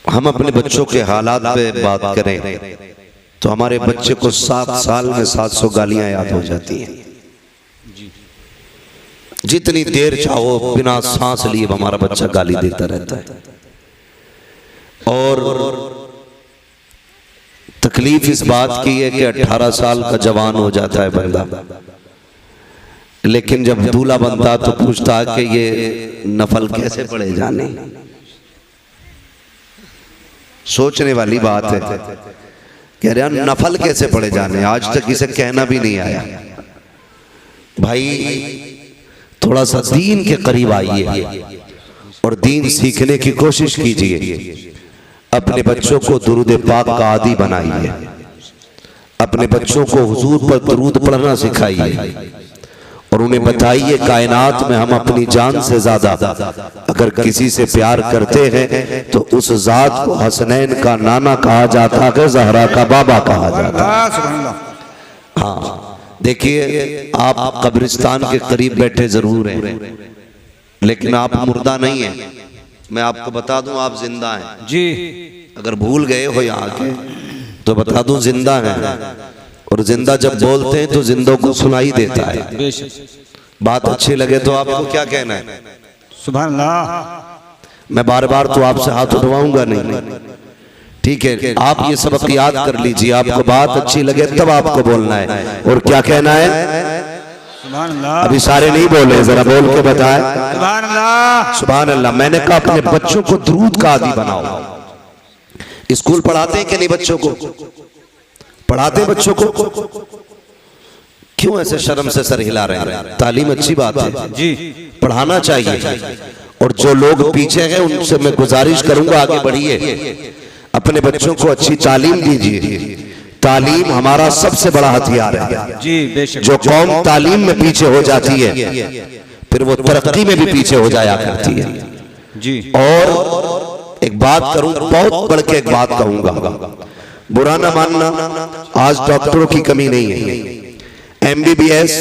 हम अपने बच्चों के हालात पे बात करें तो हमारे बच्चे को 7 साल में 700 गालियां याद हो जाती हैं। जितनी देर चाहो बिना सांस लिए हमारा बच्चा गाली देता रहता है। और तकलीफ इस बात की है कि 18 साल का जवान हो जाता है बंदा, लेकिन जब दूल्हा बनता तो पूछता कि ये नफल कैसे पढ़े जाने। सोचने वाली बात है। कह रहे हैं नफल कैसे पढ़े जाने, आज तक इसे कहना भी नहीं आया। भाई थोड़ा सा दीन के करीब आइए और दीन सीखने की कोशिश कीजिए। अपने बच्चों को दुरूद पाक का आदी बनाइए, अपने बच्चों को हुजूर पर दुरूद पढ़ना सिखाइए और उन्हें बताइए कायनात में हम अपनी जान से ज्यादा अगर किसी से प्यार करते हैं तो उस जात को हसनैन का नाना कहा जाता है, जहरा का बाबा कहा जाता है। हाँ देखिए, आप कब्रिस्तान के करीब बैठे जरूर हैं, लेकिन आप मुर्दा नहीं हैं। मैं आपको बता दूं आप जिंदा हैं जी। अगर भूल गए हो यहाँ के तो बता दूं जिंदा हैं। और जिंदा जब बोलते हैं तो जिंदों को सुनाई देता है। बात अच्छी लगे तो आपको क्या कहना है? सुभान अल्लाह। मैं बार बार तो आपसे हाथ उठवाऊंगा नहीं, ठीक है? आप ये सबक याद कर लीजिए। आपको बात अच्छी लगे तब आपको बोलना है। और क्या कहना है? सुभान अल्लाह। अभी सारे नहीं बोले, जरा बोल के बताए सुभान अल्लाह। सुभान अल्लाह। मैंने कहा अपने बच्चों को दुरूद का आदी बनाओ। स्कूल पढ़ाते हैं कि नहीं? बच्चों को पढ़ाते हैं। बच्चों को क्यों ऐसे शर्म से सर हिला रहे हैं? तालीम अच्छी बात है जी, पढ़ाना चाहिए। और जो लोग पीछे हैं उनसे मैं गुजारिश करूंगा आगे बढ़िए, अपने बच्चों को अच्छी तालीम दीजिए। तालीम हमारा सबसे बड़ा हथियार है जी, बेशक। जो कौम तालीम में पीछे हो जाती है फिर वो तरक्की में भी पीछे हो जाया करती है जी। और एक बात करूं, बहुत बढ़ के एक बात कहूंगा, बुरा ना मानना, आज डॉक्टरों की कमी नहीं है। MBBS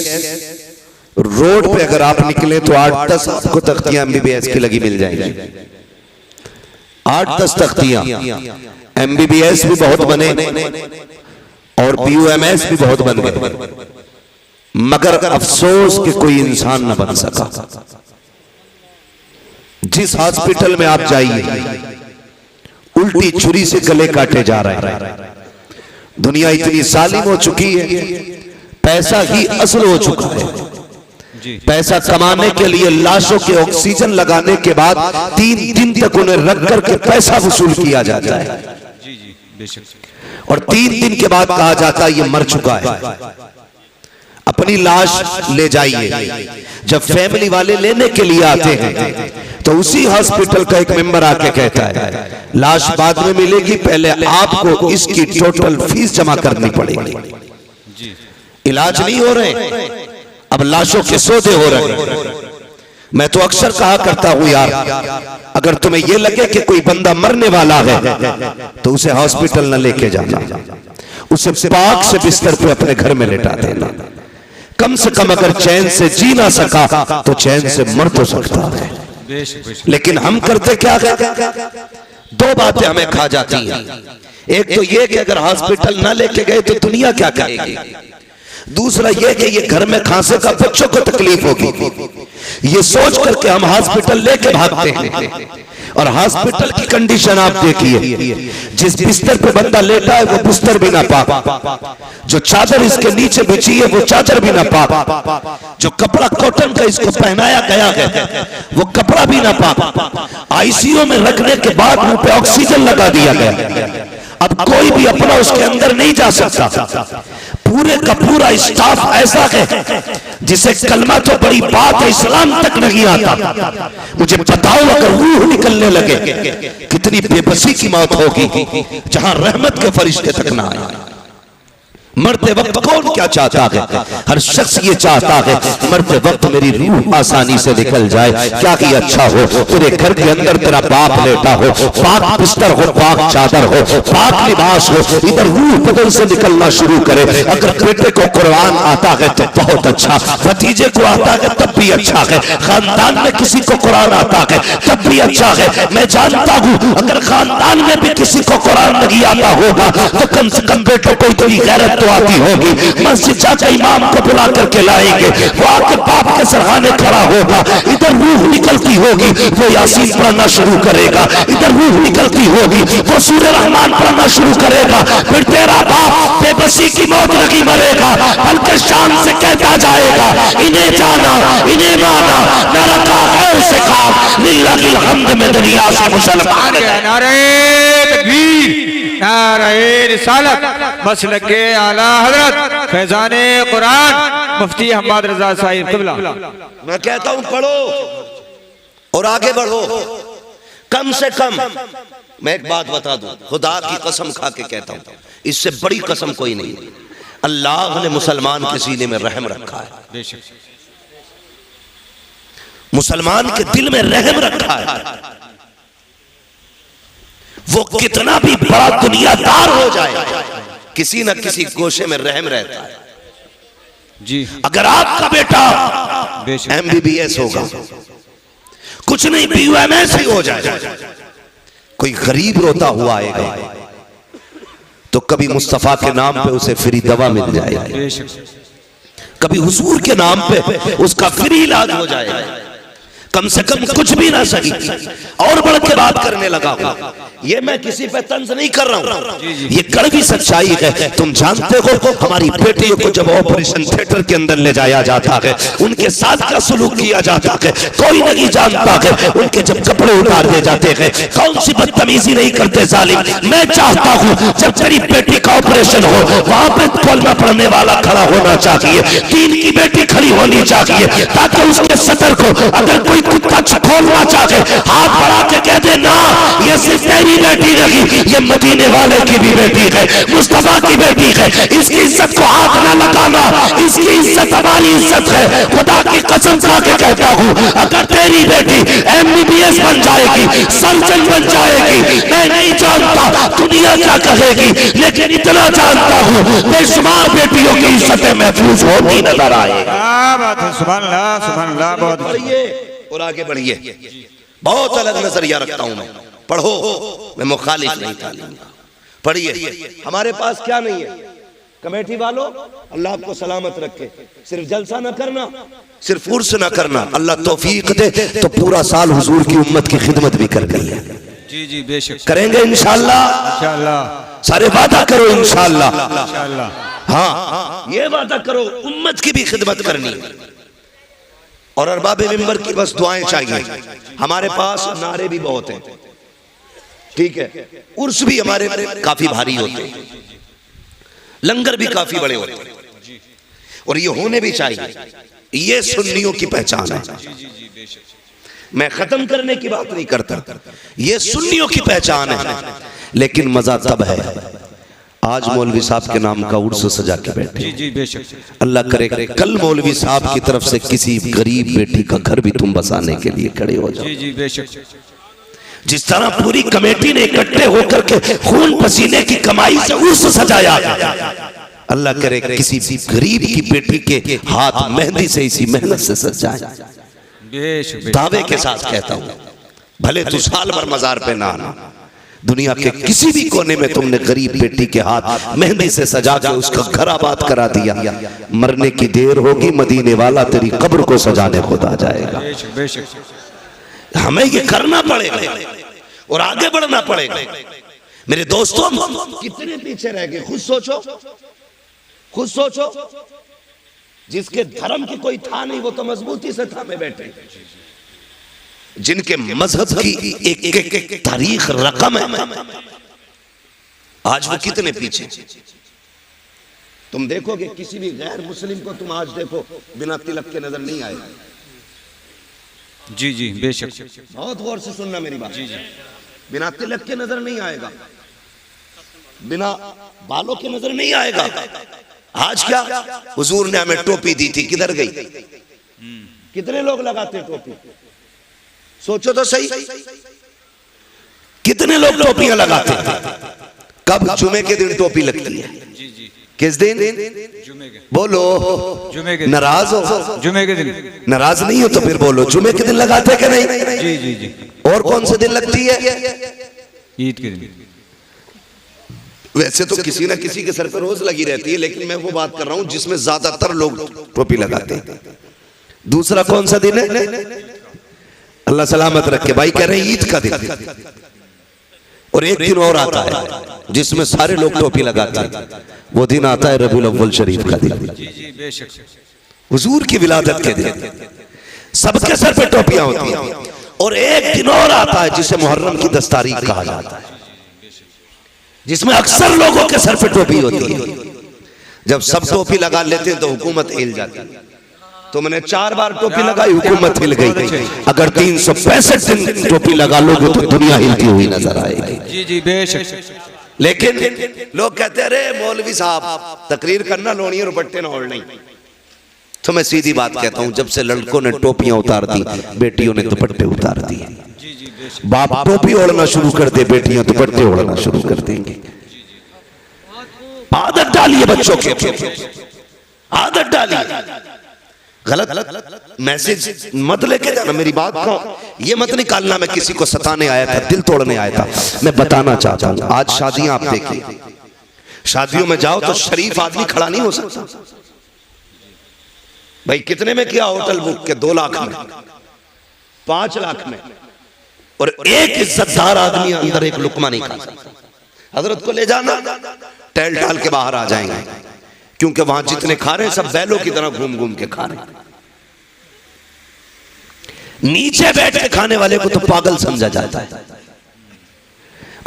रोड पे अगर आप निकले तो 8-10 आपको तख्तियां MBBS की लगी मिल जाएंगी। 8-10 तख्तियां। MBBS भी बहुत बने और BUMS भी बहुत बन गए, मगर अफसोस कि कोई इंसान न बन सका। जिस हॉस्पिटल में आप जाइए उल्टी छुरी से गले काटे जा रहे हैं। दुनिया इतनी जालिम हो चुकी है, पैसा ही असल हो चुका है। पैसा कमाने के लिए लाशों के ऑक्सीजन लगाने के बाद 3 दिन तक उन्हें रख करके पैसा वसूल किया जाता है और 3 दिन के बाद कहा जाता है ये मर चुका है। अपनी लाश ले जाइए। जब फैमिली वाले लेने के लिए आते हैं तो उसी हॉस्पिटल का एक मेंबर आके कहता है लाश बाद में मिलेगी, पहले आपको इसकी टोटल फीस जमा करनी पड़ेगी। इलाज नहीं हो रहे, अब लाशों के सौदे हो रहे। मैं तो अक्सर कहा करता हूं यार, अगर तुम्हें यह लगे कि कोई बंदा मरने वाला है तो उसे हॉस्पिटल न लेके जाना, उसे पाक से बिस्तर पे अपने घर में लेटा देना। कम से कम अगर चैन से जी ना सका तो चैन से मर तो सकता है। लेकिन हम करते क्या है? 2 बातें हमें खा जाती हैं। एक तो ये कि अगर हॉस्पिटल ना लेके गए तो दुनिया क्या कहेगी, दूसरा ये कि ये घर में खांसे का बच्चों को तकलीफ होगी। ये सोच करके हम हॉस्पिटल लेके भागते हैं। और हॉस्पिटल की कंडीशन आप देखिए, जिस बिस्तर पे बंदा लेटा है वो बिस्तर भी ना पाक, जो चादर इसके नीचे बिछी है वो चादर भी ना पाक, जो कपड़ा कॉटन का इसको पहनाया गया है वो कपड़ा भी ना पाक। आईसीयू में रखने के बाद मुंह पे ऑक्सीजन लगा दिया गया। अब कोई भी अपना उसके अंदर नहीं जा सकता। पूरे का पूरा स्टाफ ऐसा है जिसे कलमा तो बड़ी बात है, इस्लाम तक नहीं आता। मुझे बताओ अगर रूह निकलने लगे कितनी बेबसी की मौत होगी जहां रहमत के फरिश्ते तक ना आए। मरते वक्त कौन क्या चाहता है? हर शख्स ये चाहता है मरते वक्त मेरी रूह आसानी से निकल जाए। क्या ही अच्छा हो तेरे घर के अंदर तेरा बाप लेटा हो, पाक बिस्तर हो, पाक चादर हो, पाक लिबास हो, इधर रूह बदन से निकलना शुरू करे। अगर बेटे को कुरान आता है तो बहुत अच्छा, भतीजे को आता है तब भी अच्छा है, खानदान में किसी को कुरान आता है तब भी अच्छा है। मैं जानता हूँ अगर खानदान में भी किसी को कुरान नहीं आता होगा तो कम से कम बेटों को इतनी गैरत आती होगी, मस्जिद जाकर इमाम को बुला करके लाएंगे, वो आके बाप के सरहाने खड़ा होगा, इधर रूह निकलती होगी वो यासीन पढ़ना शुरू करेगा, इधर रूह निकलती होगी वो सूरह रहमान पढ़ना शुरू करेगा। फिर तेरा बाप बेबसी की मौत लगी मरेगा, बल्कि शान से कहता जाएगा इन्हें जाना इन्हें माना, न रखा है से खाम लिल्लाहिल हम्द में दुनिया से मुसलमान है। नारे तकबीर, नारे रिसालत, मसलके आला हजरत फैजाने कुरान मुफ्ती अहमद रजा साहिब क़िबला। मैं कहता हूं पढ़ो और आगे बढ़ो। कम से कम मैं एक बात बता दूं, खुदा की कसम खा के कहता हूं, इससे बड़ी कसम कोई नहीं। अल्लाह ने मुसलमान के सीने में रहम रखा है, मुसलमान के दिल में रहम रखा है। वो कितना भी बड़ा दुनियादार हो जाए किसी न किसी गोशे में रहम रहता है जी। अगर आपका बेटा MBBS होगा, कुछ नहीं BUMS ही हो जाए, कोई गरीब रोता हुआ आएगा तो कभी मुस्तफा के नाम पे उसे फ्री दवा मिल जाएगी, कभी हुजूर के नाम पे उसका फ्री इलाज हो जाएगा। कम से कम कुछ भी ना सही और बढ़ के बात करने लगा हूं। ये मैं किसी पे तंज नहीं कर रहा हूं, ये कड़वी सच्चाई है। तुम जानते हो हमारी बेटियों को जब ऑपरेशन थिएटर के अंदर ले जाया जाता है, उनके साथ का सलूक किया जाता है, कोई नहीं जानता है। उनके जब कपड़े उतार दिए जाते हैं, कौन सी बदतमीजी नहीं करते जालिम। मैं चाहता हूं जब तेरी बेटी का ऑपरेशन हो वहां पे कलमा पढ़ने वाला खड़ा होना चाहिए, दीन की बेटी खड़ी होनी चाहिए, ताकि उसके सतर को अगर कोई कुत्ता खोलना चाहे हाथ बढ़ा के कह दे ना ये सिर्फ तेरी बेटी नहीं, ये मदीने वाले की भी बेटी है, मुस्तफा की बेटी है। इसकी इज्जत को हाथ ना लगाना, इसकी इज्जत हमारी इज्जत है। खुदा की कसम खा के कहता हूँ अगर तेरी बेटी MBBS बन जाएगी, सर्जन बन जाएगी, मैं नहीं जानता दुनिया क्या कहेगी, लेकिन इतना जानता हूँ बेशुमार बेटियों की इज्जतें महफूज होती नजर आएगी। क्या बात है, सुभान अल्लाह, सुभान अल्लाह। बहुत बढ़िए और आगे बढ़िए। बहुत अलग नजरिया रखता हूं मैं, पढ़ो, मैं मुखालिफ नहीं तालीम का। पढ़िए। हमारे पास क्या नहीं है कमेटी वालों, अल्लाह आपको सलामत रखे। सिर्फ जलसा ना करना, सिर्फ उर्स ना करना, अल्लाह तौफीक दे तो पूरा साल हुजूर की उम्मत की खिदमत भी करनी है। जी जी बेशक करेंगे इंशाअल्लाह, इंशाअल्लाह। सारे वादा करो इंशाअल्लाह। इंशाअल्लाह हाँ ये वादा करो उम्मत की भी खिदमत करनी है। और अरबाबे मिंबर की बस दुआएं चाहिए। हमारे पास नारे भी बहुत हैं, ठीक है, उर्स भी हमारे काफी भारी होते हैं, लंगर भी काफी बड़े होते हैं, और ये होने भी चाहिए। ये सुन्नियों की पहचान है। मैं खत्म करने की बात नहीं करता, ये सुन्नियों की पहचान है। लेकिन मजा तब है आज मौलवी साहब के नाम का उर्स सजा के बैठे। जी जी बेशक। अल्लाह करे कल मौलवी साहब की तरफ से किसी गरीब बेटी का घर भी तुम बसाने के लिए खड़े हो जाओ। जी जी बेशक। जिस तरह पूरी कमेटी ने इकट्ठे होकर के खून पसीने की कमाई से उर्स सजाया, अल्लाह करे किसी गरीब की बेटी के हाथ मेहंदी से इसी मेहनत से सज जाए। बेशक दावे के साथ कहता हूँ, भले तू साल भर मजार पे ना आना, दुनिया के किसी भी कोने में तुमने गरीब बेटी के हाथ मेहंदी से सजा के उसका घर आबाद करा दिया, मरने की देर होगी मदीने वाला तेरी कब्र को सजाने खुद आ जाएगा। हमें ये करना पड़ेगा और आगे बढ़ना पड़ेगा। मेरे दोस्तों कितने पीछे रह गए, खुद सोचो, खुद सोचो। जिसके धर्म की कोई था नहीं वो तो मजबूती से थामे बैठे, जिनके मजहब की एक तारीख रकम है, आज वो कितने पीछे। तुम देखोगे किसी भी गैर मुस्लिम को तुम आज देखो बिना तिलक के नजर नहीं आएगा। जी जी बेशक। बहुत गौर से सुनना मेरी बात। जी जी। बिना तिलक के नजर नहीं आएगा। बिना बालों के नजर नहीं आएगा। आज क्या हुजूर ने हमें टोपी दी थी, किधर गई? कितने लोग लगाते टोपी? सोचो तो सही, कितने लोग टोपियां लगाते हैं? कब? जुमे के दिन टोपी लगती है। किस दिन? जुमे के। बोलो, जुमे के। नाराज हो? जुमे के दिन। नाराज नहीं हो तो फिर बोलो, जुमे के दिन लगाते कि नहीं? जी जी जी। और कौन से दिन लगती है? ईद के दिन। वैसे तो किसी ना किसी के सर पर रोज लगी रहती है, लेकिन मैं वो बात कर रहा हूं जिसमें ज्यादातर लोग टोपी लगाते हैं। दूसरा कौन सा दिन है? अल्लाह सलामत रखे, भाई कह रहे हैं ईद का दिन। और एक दिन और आता है जिसमें सारे लोग टोपी लगाते हैं, वो दिन आता है रबीउल अव्वल शरीफ का दिन। जी जी बेशक। हुजूर की विलादत के दिन सबके सर पे टोपियां होती हैं। और एक दिन और आता है जिसे मुहर्रम की 10 तारीख कहा जाता है, जिसमें अक्सर लोगों के सर पे टोपी होती है। जब सब टोपी लगा लेते हैं तो हुकूमत हिल जाती है। तो मैंने 4 बार टोपी लगाई, हुकूमत हिल गई। अगर 365 दिन टोपी लगा लोगे तो दुनिया हिलती हुई नजर आएगी। जी जी बेशक। लेकिन लोग कहते हैं अरे मौलवी साहब तकरीर करना, लोनिया रुपट्टे ना ओढ़ नहीं। तो मैं सीधी बात कहता हूं, जब से लड़कों ने टोपियां उतार दी, बेटियों ने दुपट्टे उतार दिए। बाप टोपी ओढ़ना शुरू कर दे, बेटियां दुपट्टे ओढ़ना शुरू कर देंगे। आदत डालिए बच्चों के, आदत डालिए। गलत मैसेज मत लेके जाना। मेरी बात का ये मत निकालना मैं किसी को सताने आया था, दिल तोड़ने आया था। मैं बताना चाहता हूं, आज शादियां आप देखिए, शादियों में जाओ तो शरीफ आदमी खड़ा नहीं हो सकता। भाई कितने में किया होटल बुक के? 2 लाख में, 5 लाख में। और एक इज्जतदार आदमी अंदर एक लुकमा नहीं खा सकता। हजरत को ले जाना, टहल टाल के बाहर आ जाएंगे, क्योंकि वहां जितने खा रहे हैं सब बैलों की तरह घूम घूम के खा रहे हैं। नीचे बैठ के खाने वाले को तो पागल समझा जाता है।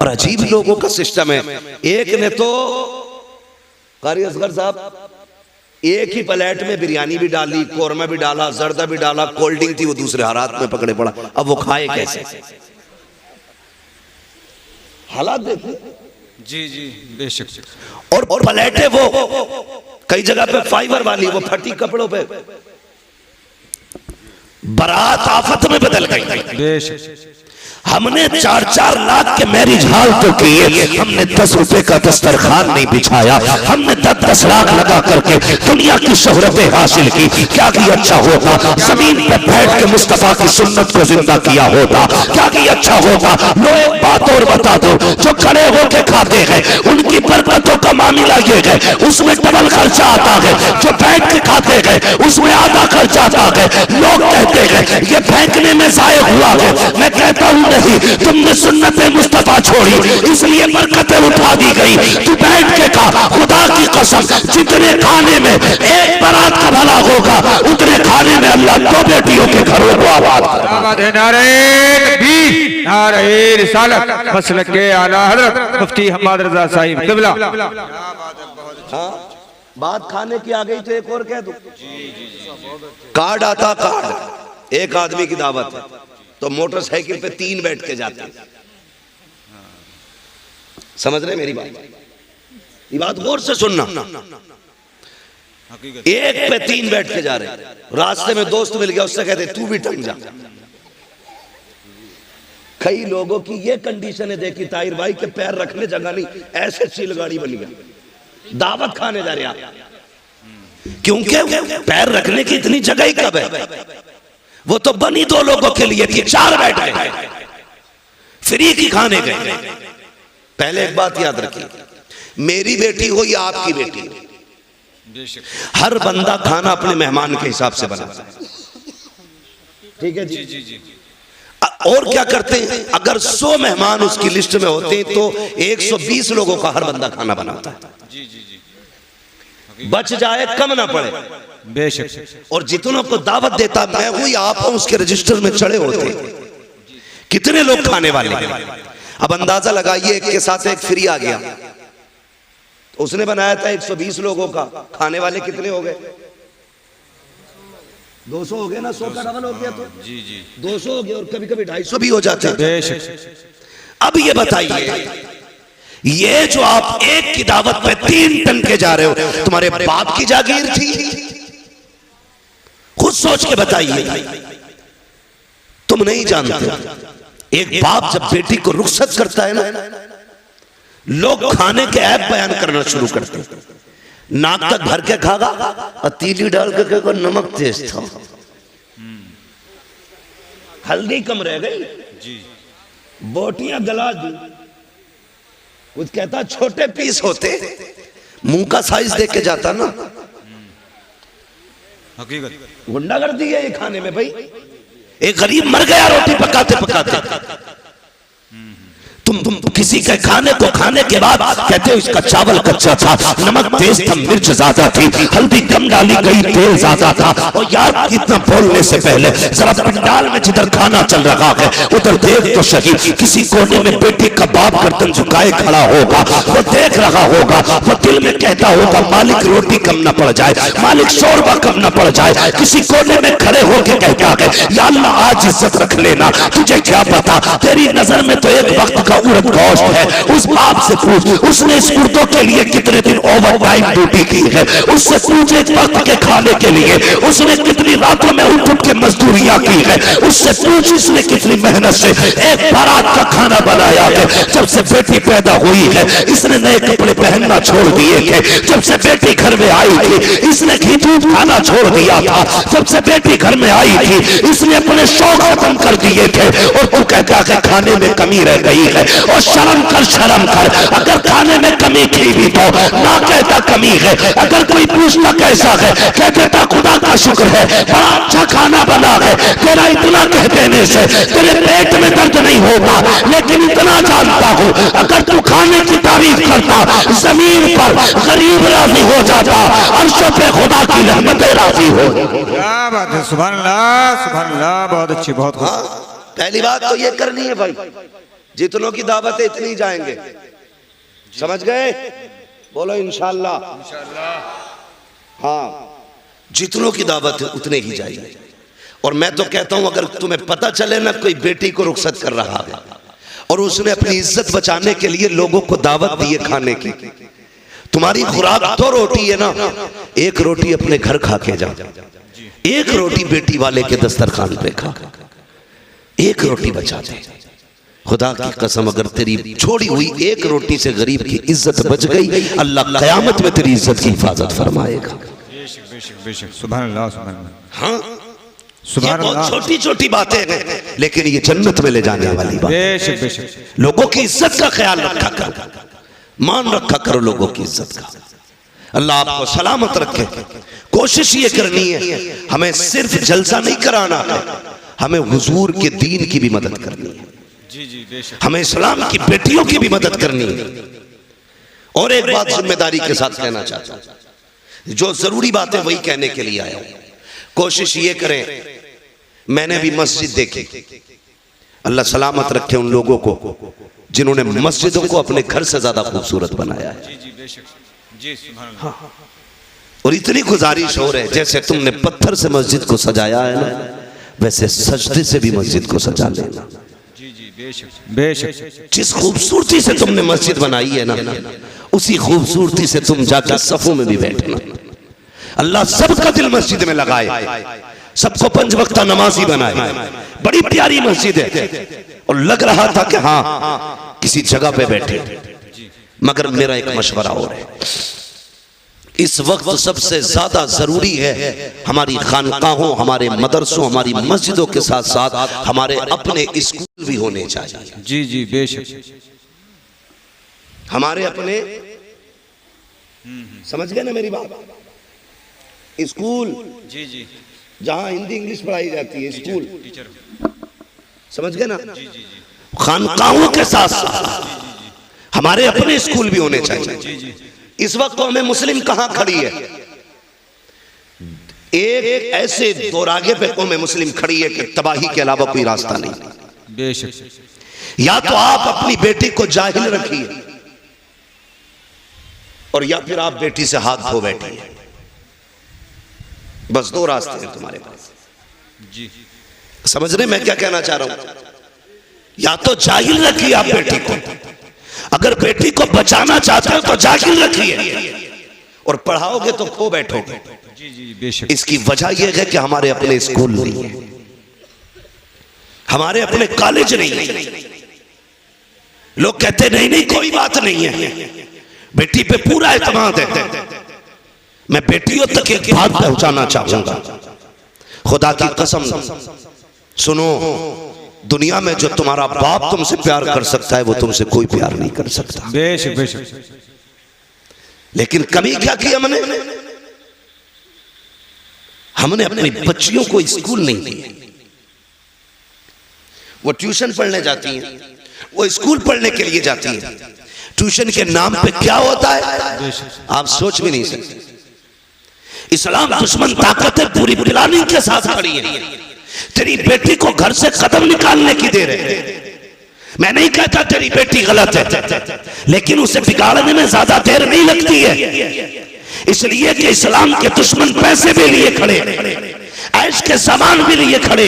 और अजीब लोगों का सिस्टम है। एक ने तो कारी असगर साहब एक ही प्लेट में बिरयानी भी डाली, कोरमा भी डाला, जर्दा भी डाला, कोल्ड ड्रिंक थी, वो दूसरे हालात में पकड़े पड़ा। अब वो खाए कैसे? हालात देखिए। जी जी बेशक। और प्लेटें वो कई जगह पे फाइबर वाली, वो फटी कपड़ों पे। बारात आफत में बदल गई। बेशक। हमने 4-4 लाख के मैरिज हॉल तो किए, हमने 10 रुपए का दस्तरखान नहीं बिछाया। हमने 10-10 लाख लगा करके दुनिया की शोहरतें हासिल की। क्या की अच्छा होता? जमीन पे बैठ के मुस्तफा की सुन्नत को जिंदा किया होता। क्या की अच्छा होता? लो एक बात और बता दो, जो खड़े होके खाते हैं उनकी बरकतों का मामला ये है, उसमें डबल खर्चा आता है। जो बैठ के खाते हैं उसमें आधा खर्चा आता है। लोग कहते हैं ये फेंकने में जाया हुआ है। मैं कहता हूं नहीं, तुमने सुन्नत मुस्तफा छोड़ी इसलिए बरकतें उठा दी गई। तू बैठ के खा, खुदा की कसम जितने खाने में एक बारात का भला होगा उतने खाने में अल्लाह 2 बेटियों के घरों को आबाद करेगा। नारे तकबीर, नारे रिसालत, मसलक के आला हजरत मुफ्ती हम्मद रजा साहिब क़िबला। बात खाने की आ गई तो एक और कह दूं, कार्ड आता, कार्ड एक आदमी की दावत है तो मोटरसाइकिल पे 3 बैठ के जाते हैं। समझ रहे मेरी बात? ये बात गौर से सुनना। एक पे 3 बैठ के जा रहे हैं, रास्ते में दोस्त मिल गया, उससे कहते तू भी टंग जा। कई लोगों की ये कंडीशन है देखी ताहिर भाई के पैर रखने जगह नहीं, ऐसे चिलगाड़ी बन गया, दावत खाने जा रहे आप। क्योंकि पैर रखने की इतनी जगह ही कब है? वो तो बनी 2 लोगों के लिए थी, 4 बैठ गए, फ्री की खाने गए। पहले एक बात याद रखिए, मेरी बेटी हो या आपकी बेटी हो, हर बंदा खाना अपने मेहमान के हिसाब से बनाता है। ठीक है जी? जी जी। और क्या करते हैं, अगर 100 मेहमान उसकी लिस्ट में होते हैं तो 120 लोगों का हर बंदा खाना बनाता है। जी जी जी। बच जाए कम ना पड़े। बेशक। और जितनों को दावत देता मैं हूं या आप हो, उसके रजिस्टर में चढ़े होते कितने लोग खाने वाले हैं। अब अंदाजा लगाइए, एक के साथ एक फ्री आ गया, तो उसने बनाया था 120 लोगों का, खाने वाले कितने हो गए? 200 हो गए ना, 100 का डबल हो गया तो जी जी 200 हो गया, और कभी कभी 250 भी हो जाते हैं। अब ये बताइए ये जो आप एक की दावत में 3 टन के जा रहे हो, तुम्हारे बाप की जागीर थी? खुद सोच के बताइए, तुम नहीं जानते। एक बाप जब बेटी को रुखसत करता है ना, लोग खाने के ऐप बयान करना शुरू करते हैं। नाक तक भर के खागा और तीली डाल के को नमक तेज था, हल्दी कम रह गई जी, बोटियां गला दी। कुछ कहता छोटे पीस होते, मुंह का साइज देख के जाता ना। हकीकत गुंडागर्दी है ये खाने में भाई। एक गरीब मर गया रोटी पकाते पकाते। तुम किसी के खाने को खाने के बाद कहते हो इसका चावल कच्चा था, नमक तेज था, मिर्च ज्यादा थी, हल्दी कम डाली गई, तेल ज्यादा था। और यार इतना बोलने से पहले जरा पंडाल में जिधर खाना चल रहा है उधर देख तो सही। किसी कोने में बेटे का बाप गर्दन झुकाए खड़ा होगा, वो देख रहा होगा, वो दिल में कहता होगा मालिक रोटी कम न पड़ जाए, मालिक शोरबा कम न पड़ जाए। किसी कोने में खड़े होके कहता है या अल्लाह आज इज्जत रख लेना, तुझे क्या पता तेरी नजर में तो एक वक्त का उड़द गोश्त है। उस बाप से पूछ उसने इस कुर्तों के लिए कितने दिन ओवर टाइम ड्यूटी की है, उससे पूछ एक वक्त के खाने के लिए उसने कितनी रातों में उठ के मजदूरियां की है, उससे पूछ इसने कितनी मेहनत से एक बारात का खाना बनाया है। जब से बेटी पैदा हुई है इसने नए कपड़े पहनना छोड़ दिए थे, जब से बेटी घर में आई थी इसने घी दूध खाना छोड़ दिया था, जब से बेटी घर में आई थी इसने अपने शौक खत्म कर दिए थे। और तू कहता है खाने में कमी रह गई है। और शर्म कर, शर्म कर, अगर खाने में कमी थी भी तो ना कहता कमी है। अगर कोई पूछता कैसा है, कह देता खुदा का शुक्र है बड़ा अच्छा खाना बना है। तेरा इतना कह देने से तेरे पेट में दर्द नहीं होगा, लेकिन इतना जानता हूं अगर तू खाने की तारीफ करता जमीन पर गरीब राजी हो जाता, अर्शों पे खुदा की रहमतें राजी हो। क्या बात है, सुभान अल्लाह, सुभान अल्लाह, बहुत अच्छी, बहुत खूब। पहली बात तो ये करनी है भाई, जितनों की दावत है इतनी जाएंगे, समझ गए? बोलो इंशाअल्लाह। हाँ, जितनों की दावत है उतने ही जाएंगे। और मैं तो कहता हूं अगर तुम्हें पता चले ना कोई बेटी को रुखसत कर रहा है और उसने अपनी इज्जत बचाने के लिए लोगों को दावत दी है खाने की, तुम्हारी खुराक 2 रोटी है ना, 1 रोटी अपने घर खा के जा, 1 रोटी बेटी वाले के दस्तरखान पे खा, 1 रोटी बचा दे। खुदा की कसम अगर तेरी छोड़ी हुई 1 रोटी से गरीब की इज्जत बच गई, अल्लाह कयामत में तेरी इज्जत की हिफाजत फरमाएगा। सुभान अल्लाह, सुभान अल्लाह। हाँ, सुभान अल्लाह। छोटी छोटी बातें हैं लेकिन ये जन्नत में ले जाने वाली बात। बेशक बेशक। लोगों की इज्जत का ख्याल रखा करो, मान रखा करो लोगों की इज्जत का। अल्लाह आपको सलामत रखे। कोशिश ये करनी है हमें सिर्फ जलसा नहीं कराना है, हमें हुजूर के दीन की भी मदद करनी है, जी जी बेशक। हमें इस्लाम की बेटियों की भी मदद करनी है। और एक बात जिम्मेदारी के साथ कहना चाहता हूं, जो जरूरी बात है वही कहने के लिए आया हूं। कोशिश ये करें, मैंने भी मस्जिद देखी, अल्लाह सलामत रखे उन लोगों को जिन्होंने मस्जिदों को अपने घर से ज्यादा खूबसूरत बनाया है। जी जी बेशक जी, सुभान अल्लाह। और इतनी गुजारिश हो रही है जैसे तुमने पत्थर से मस्जिद को सजाया है ना, वैसे सजदे से भी मस्जिद को सजा लेना। बेशक बेशक। जिस खूबसूरती से तुमने मस्जिद बनाई है ना, उसी खूबसूरती से तुम जाकर सफों में भी बैठना। अल्लाह सबका दिल मस्जिद में लगाए, सबको 5 वक्ता नमाजी बनाए। बड़ी प्यारी मस्जिद है और लग रहा था कि हाँ किसी जगह पे बैठे। मगर मेरा एक मशवरा और है, इस वक्त सबसे ज्यादा जरूरी है हमारी खानकाहों, हमारे मदरसों, हमारी मस्जिदों के साथ साथ हमारे अपने स्कूल भी होने चाहिए। जी जी बेशक। हमारे अपने, समझ गए ना मेरी बात? स्कूल, जी जी, जहां हिंदी इंग्लिश पढ़ाई जाती है, स्कूल, टीचर, समझ गए ना? खानकाहों के साथ साथ हमारे अपने स्कूल भी होने चाहिए। इस वक्त तो हमें मुस्लिम कहां खड़ी है, एक ऐसे दोरागे पे कौम मुस्लिम खड़ी है कि तबाही के अलावा कोई रास्ता नहीं। बेशक। या तो आप अपनी बेटी को जाहिल रखिए और या फिर आप बेटी से हाथ धो बैठिए। बस 2 रास्ते हैं तुम्हारे पास। जी, समझ रहे मैं क्या कहना चाह रहा हूं? या तो जाहिल रखिए आप बेटी को, अगर बेटी को बचाना चाहते हो तो जाकिर रखिए, और पढ़ाओगे तो खो बैठोगे। बेशक। इसकी वजह यह है कि हमारे अपने स्कूल नहीं है, हमारे अपने कॉलेज नहीं है। लोग कहते नहीं नहीं कोई बात नहीं है, बेटी पे पूरा एतमाद है। मैं बेटियों तक एक बात पहुंचाना चाहूंगा, खुदा की कसम सुनो, दुनिया में जो तुम्हारा बाप तुमसे प्यार कर सकता है वो तुमसे कोई प्यार नहीं कर सकता। बेशक बेशक। लेकिन कमी क्या की हमने अपनी बच्चियों को स्कूल नहीं दिए। वो ट्यूशन पढ़ने जाती हैं, वो स्कूल पढ़ने के लिए जाती हैं। ट्यूशन के नाम पे क्या होता है आप सोच भी नहीं सकते। इस्लाम दुश्मन ताकत है, पूरी प्लानिंग के साथ खड़ी है। तेरी बेटी को घर से कदम निकालने की दे रहे हैं। मैं नहीं कहता तेरी बेटी गलत है, लेकिन उसे बिगाड़ने में ज्यादा देर नहीं लगती है, इसलिए कि इस्लाम के दुश्मन पैसे भी लिए खड़े, ऐश के सामान भी लिए खड़े,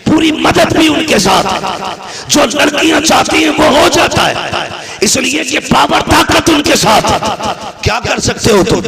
पूरी मदद भी उनके साथ। जो लड़कियां चाहती हैं वो हो जाता है, इसलिए कि पावर ताकत उनके साथ। क्या कर सकते हो तुम?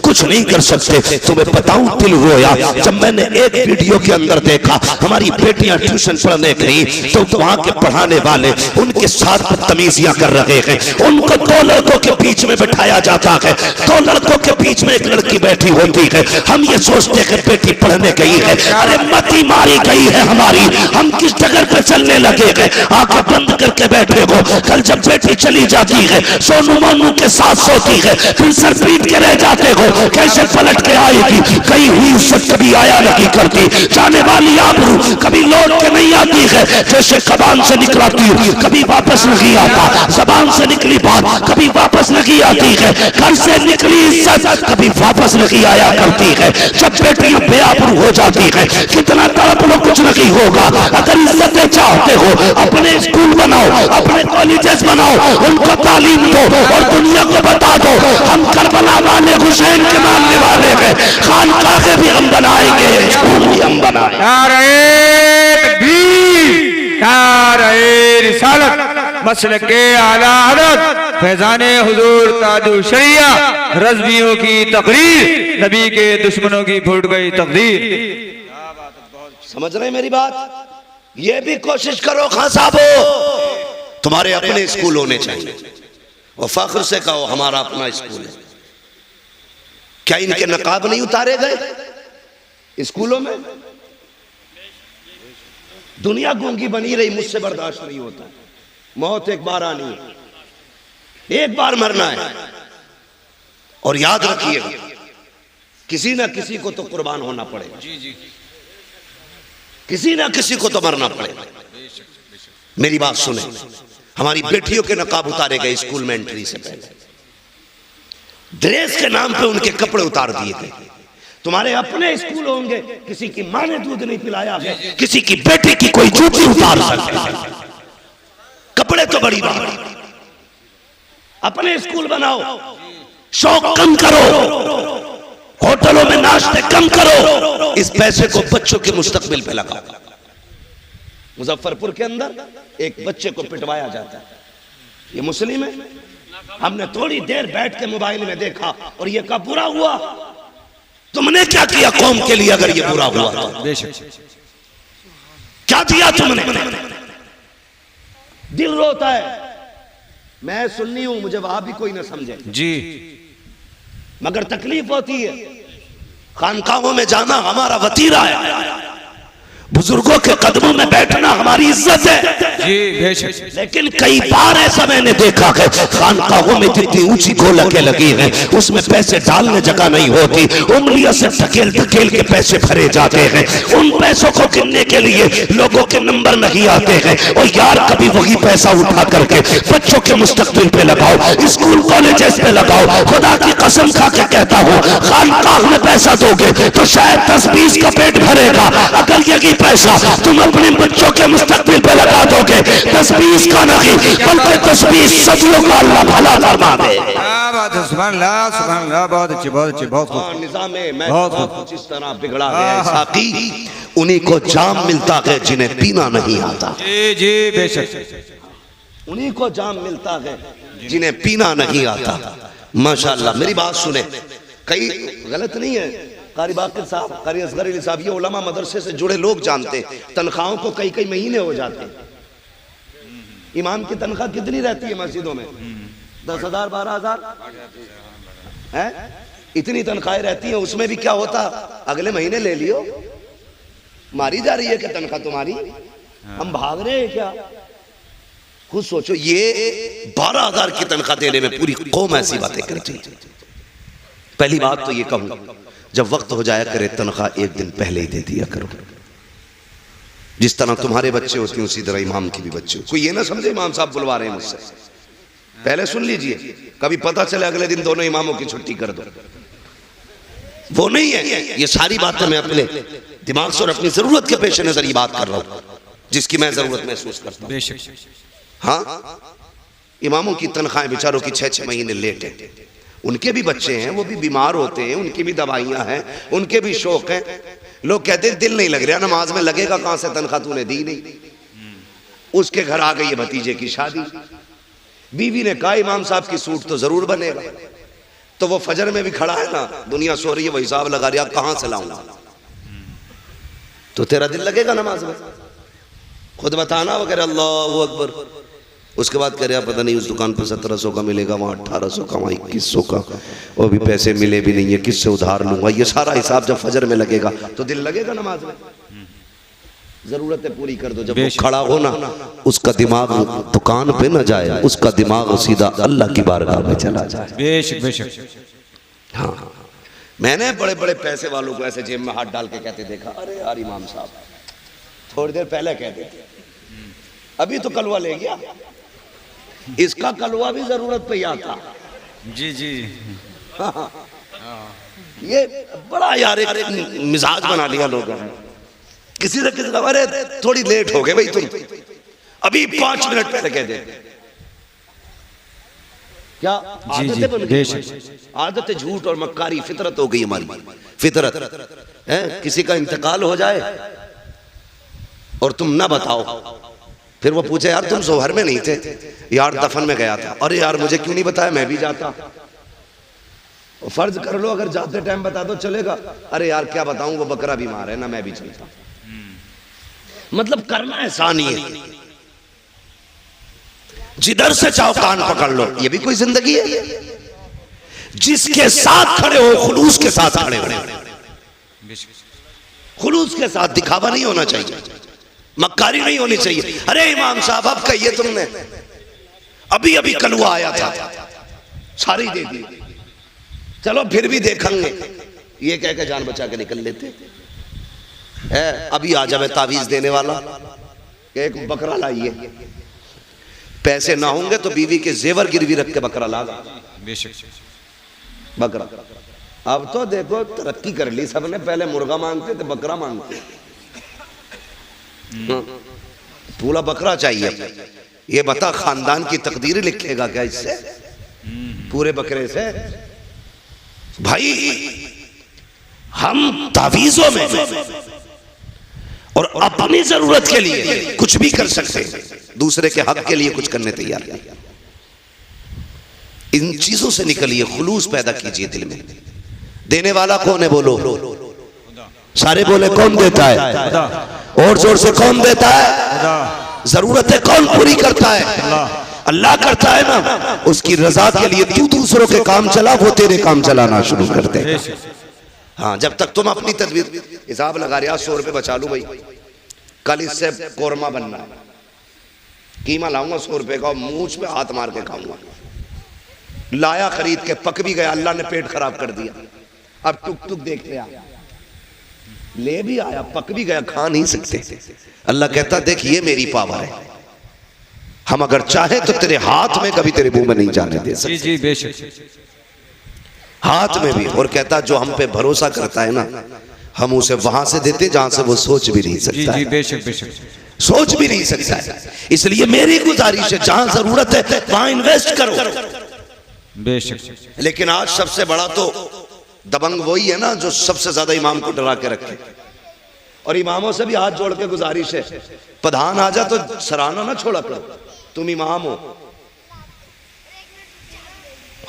कुछ नहीं कर सकते। तुम्हें बताऊं दिल रोया जब मैंने एक वीडियो के अंदर देखा, हमारी बेटियां ट्यूशन पढ़ने गई तो वहां के पढ़ाने वाले उनके साथ बदतमीजियां कर रहे हैं। उनको दो लड़कों के बीच में बैठाया जाता है, दो लड़कों के बीच में एक लड़की बैठी होती है। हम ये सोचते हैं बेटी पढ़ने गई है, अरे मती मारी गई है हमारी, हम किस जगह पे चलने लगे हैं? आंखें बंद करके बैठे हो। कल जब बेटी चली जाती है, सोनू मोनू के साथ सोती है, फिर सर पीट के रह जाते हो। कैसे पलट के आएगी? कहीं हुई इज्जत कभी आया नहीं करती, जाने वाली आबरू कभी लौट के नहीं आती है। जैसे जबान से निकला तीर कभी वापस नहीं आता, जबान से निकली बात कभी वापस नहीं आती है, घर से निकली इज्जत कभी वापस नहीं आया करती है। जब बेटियां बेआबरू हो जाती है, कितना तड़प लो कुछ नहीं होगा। अगर इज्जतें चाहते हो, अपने स्कूल बनाओ, अपने कॉलेजेस बनाओ, उनको तालीम दो और दुनिया को बता दो हम करबला वाले हुसैन के मानने वाले हैं। खानकाहे भी हम बनाएंगे, स्कूल भी हम बनाएंगे। मसलके आला हज़रत फैज़ाने हुजूर ताजु शरिया, रज़वियों की तकरीर, नबी के दुश्मनों की फूट गई तकदीर। समझ रहे मेरी बात? ये भी कोशिश करो खान साहब, तुम्हारे अपने स्कूल होने चाहिए और फख्र से कहो हमारा अपना स्कूल है। क्या इनके नकाब नहीं उतारे गए स्कूलों में? दुनिया गूंगी बनी रही, मुझसे बर्दाश्त नहीं होता। मौत एक बार आनी है, एक बार मरना है, और याद रखिएगा किसी ना किसी को तो कुर्बान होना पड़ेगा, किसी ना किसी को तो मरना पड़ेगा। मेरी बात सुने, हमारी बेटियों के नकाब उतारे गए स्कूल में एंट्री से पहले, ड्रेस के नाम पे उनके कपड़े उतार दिए गए। तुम्हारे अपने स्कूल होंगे, किसी की मां ने दूध नहीं पिलाया है, किसी की बेटी की कोई जूती उतार सकता, कपड़े तो बड़ी बात। अपने स्कूल बनाओ, शौक कम करो, होटलों में नाश्ते कम करो, इस पैसे को बच्चों के मुस्तकबिल पे लगाओ। मुजफ्फरपुर के अंदर एक बच्चे को पिटवाया जाता है, ये मुस्लिम है। हमने थोड़ी देर बैठ के मोबाइल में देखा और ये कब बुरा हुआ। तुमने क्या किया कौम के लिए अगर ये बुरा हुआ तो? क्या दिया तुमने? दिल रोता है। मैं सुन्नी हूं, मुझे वहां भी कोई ना समझे जी, मगर तकलीफ होती है। खानकाहों में जाना हमारा वतीरा है, बुजुर्गों के कदमों में बैठना हमारी इज्जत है जी, बेशक। लेकिन कई बार ऐसा मैंने देखा है, खानकाहों में जितनी ऊंची गोलकें लगी हैं उसमें पैसे डालने जगह नहीं होती, उंगलियों से धकेल धकेल के पैसे भरे जाते हैं। उन पैसों को गिनने के लिए लोगों के नंबर नहीं आते हैं। और यार कभी वही पैसा उठा करके बच्चों के मुस्तकबिल पे लगाओ, स्कूल कॉलेजेस पे लगाओ। खुदा की कसम खा के कहता हूँ, खानकाह में पैसा दोगे तो शायद 10-20 का पेट भरेगा। अगर यही पैसा तुम अपने बच्चों के मुस्तकबिल पे लगा दोगे, 10-20 का नहीं बल्कि 10-20 सदियों का अल्लाह भला फरमा दे। सुभान अल्लाह, सुभान अल्लाह। बहुत अच्छी, बहुत अच्छी, बहुत खूब। निज़ामे महफूज़ कुछ इस तरह बिगड़ा है साकी, उन्हीं को जाम मिलता है जिन्हें पीना नहीं आता। जी जी, बेशक। उन्हीं को जाम मिलता है जिन्हें पीना नहीं आता। माशाअल्लाह, मेरी बात सुने, कई गलत नहीं है, कारी बाकिर साहब, कारी असगर अली साहब, ये उलमा मदरसे से जुड़े लोग जानते, तनख्वाहों को कई कई महीने हो जाते। इमाम की तनख्वाह कितनी रहती है मस्जिदों में? 10,000 12,000 है, इतनी तनख्वाहें रहती हैं। उसमें भी क्या होता, अगले महीने ले लियो, मारी जा रही है कि तनख्वाह तुम्हारी, हम भाग रहे हैं क्या? खुद सोचो, ये 12,000 की तनख्वाह देने में पूरी कौम ऐसी बातें करती है। पहली बात तो ये कहूं, जब वक्त हो जाया करे तनख्वाह एक दिन पहले ही दे दिया करो। जिस तरह तुम्हारे बच्चे होते हैं उसी तरह इमाम के भी बच्चे। कोई ये ना समझे इमाम साहब बुलवा रहे हैं मुझसे, पहले सुन लीजिए, कभी पता चले अगले दिन दोनों इमामों की छुट्टी कर दो, वो नहीं है। ये सारी बातें मैं अपने दिमाग से और अपनी जरूरत के पेश नजर ये बात कर रहा हूं, जिसकी मैं जरूरत महसूस करता हूं। हाँ, इमामों की तनख्वाहें बेचारों की 6-6 महीने लेट है। उनके भी बच्चे हैं, वो भी बीमार होते हैं, उनकी भी दवाइयां हैं, उनके भी शौक हैं। लोग कहते हैं दिल नहीं लग रहा नमाज में, लगेगा कहां से, तनख्वाह तूने दी नहीं। उसके घर आ गई है भतीजे की शादी, बीवी ने कहा इमाम साहब की सूट तो जरूर बनेगा, तो वो फजर में भी खड़ा है ना, दुनिया सो रही है, वो हिसाब लगा रही है आप कहां से लाऊंगा, तो तेरा दिल लगेगा नमाज में? खुद बताना वगैरह, अल्लाहू अकबर। उसके बाद कह रहा पता नहीं उस दुकान पर 1700 का मिलेगा, वहाँ 1800 का, वहाँ 2100 का, वो भी पैसे मिले भी नहीं है, किससे उधार लूंगा। ये सारा हिसाब जब फजर में लगेगा तो दिल लगेगा नमाज में? जरूरतें पूरी कर दो। जब वो खड़ा हो ना, उसका दिमाग दुकान पे ना जाए, उसका दिमाग सीधा अल्लाह की बारगाह में चला जाए। बेशक बेशक। हाँ, मैंने बड़े बड़े पैसे वालों को ऐसे जेब में हाथ डाल के कहते देखा, अरे यार इमाम साहब थोड़ी देर पहले कहते थे, अभी तो कलवा ले गया, इसका कलवा भी जरूरत पे आता। जी जी। हाँ, ये बड़ा यार एक मिजाज बना लिया लोगों ने। किसी ने किसी अरे थोड़ी लेट हो गए भाई, तुम अभी 5 मिनट पहले कह दे। क्या आदतें बन गई? आदत झूठ और मक्कारी फितरत हो गई हमारी, फितरत है। किसी का इंतकाल हो जाए और तुम ना बताओ, फिर वो पूछे यार तुम जोहर में नहीं थे, यार दफन में गया था, अरे यार मुझे क्यों नहीं बताया, मैं भी जाता। फर्ज कर लो अगर जाते टाइम बता दो चलेगा, अरे यार क्या बताऊं वो बकरा बीमार है ना, मैं भी चलता। मतलब करना एहसान ही है, जिधर से चाहो कान पकड़ लो। ये भी कोई जिंदगी है? जिसके साथ खड़े हो खुलूस के साथ खड़े हो, खुलूस के साथ, दिखावा नहीं होना चाहिए, मक्कारी नहीं होनी चाहिए। अरे इमाम साहब अब कहिए तुमने, अभी अभी कलवा आया था, सारी दे दी, चलो फिर भी देखेंगे, ये कह के जान बचा के निकल लेते है। अभी आ जावे तावीज देने वाला, एक बकरा लाइए, पैसे ना होंगे तो बीवी के जेवर गिरवी रख के बकरा लागा, बकरा। अब तो देखो तरक्की कर ली सबने, पहले मुर्गा मांगते थे, बकरा मांगते, पूरा बकरा चाहिए। ये बता खानदान की तकदीर लिखेगा क्या इससे, पूरे बकरे से? भाई हम तावीजों में और अपनी जरूरत के लिए कुछ भी कर सकते हैं, दूसरे के हक के लिए कुछ करने तैयार नहीं। इन चीजों से निकलिए, खुलूस पैदा कीजिए दिल में। देने वाला कौन है बोलो? सारे बोले कौन देता है? और जोर से कौन देता है? जरूरतें कौन पूरी करता है? अल्लाह करता है ना। उसकी रजा के लिए तू दूसरों के काम चला, वो तेरे काम चलाना शुरू कर दे। हाँ, जब तक तुम अपनी तदबीर हिसाब लगा रहे, 100 रुपए बचा लूं भाई, कल इससे कोरमा बनना है, कीमा लाऊंगा 100 रुपए का, मूंछ पे हाथ मार के खाऊंगा। लाया खरीद के, पक भी गया, अल्लाह ने पेट खराब कर दिया। अब टुक टुक देखते आ, ले भी आया, पक भी गया, खा नहीं सकते। अल्लाह कहता देख ये मेरी पावर है, हम अगर चाहे तो तेरे हाथ में कभी तेरे मुंह में नहीं जाने दे सकते। जी बेशक, हाथ में भी। और कहता जो हम पे भरोसा करता है ना, हम उसे वहां से देते जहां से वो सोच भी नहीं सकता। जी बेशक बेशक, सोच भी नहीं सकता है। इसलिए मेरी गुजारिश है, जहां जरूरत है वहां इन्वेस्ट करो बेशक। लेकिन आज सबसे बड़ा तो दबंग वही है ना जो सबसे ज्यादा इमाम को डरा के रखे। और इमामों से भी हाथ जोड़ के गुजारिश है, प्रधान आ जा तो सराहना ना छोड़ा करो, तुम इमाम हो।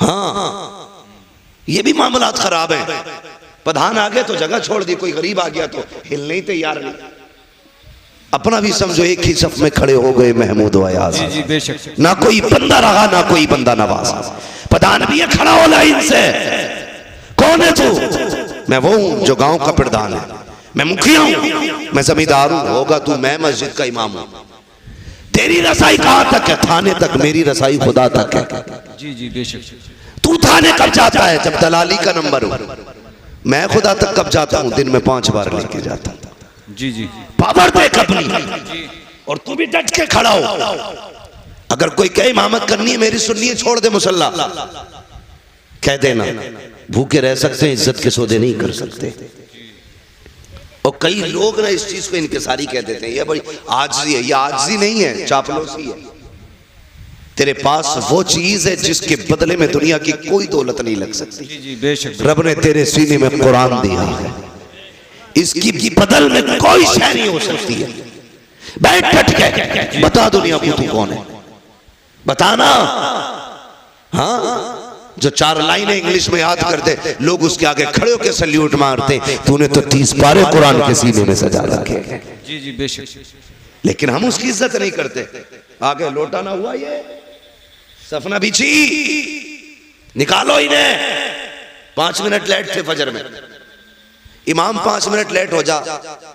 हाँ, ये भी मामलात खराब हैं। प्रधान आ गए तो जगह छोड़ दी, कोई गरीब आ गया तो हिलने ही तैयार नहीं। अपना भी समझो एक ही सफ में खड़े हो गए महमूद अयाज। जी बेशक। ना कोई बंदा रहा ना कोई बंदा नवाज। प्रधान भी है खड़ा हो लाइन से। कौन है तू? मैं वो हूं जो गांव का प्रधान है, मैं मुखिया हूं, मैं जमींदार हूं। होगा तू, मैं मस्जिद का इमाम हूं। तेरी रसाई कहां तक है? थाने तक। मेरी रसाई खुदा तक है। जी बेशक। तू थाने कब जाता है? जब दलाली का नंबर हो। मैं खुदा तक कब जाता हूं? दिन में 5 बार लेके जाता हूं। जी पावर देख अपनी, और तू भी डट के खड़ा हो। अगर कोई कहे इमामत करनी है मेरी सुननी है, छोड़ दे मुसल्ला, कह देना। भूखे रह सकते हैं, इज्जत के सौदे नहीं कर सकते। और कई लोग ना इस चीज को इनकिसारी कह देते हैं, ये बड़ी आजिज़ी है। ये आजिज़ी नहीं है, चापलूसी है। तेरे पास वो चीज है जिसके बदले में दुनिया की कोई दौलत नहीं लग सकती। जी बेशक। रब ने तेरे सीने में कुरान दिया है, इसकी बदल में कोई शय नहीं हो सकती है। बैठ डट के बता दुनिया को तू कौन है, बताना। हाँ, जो 4 लाइनें इंग्लिश में याद करते लोग उसके आगे खड़े होकर सल्यूट मारते। तूने तो 30 पारे कुरान के सीने में सजा रखे। जी बेशक। लेकिन हम उसकी इज्जत नहीं करते। आगे लोटा ना हुआ, ये सफना बिछी, निकालो इन्हें। 5 मिनट लेट थे फजर में, इमाम 5 मिनट लेट हो जा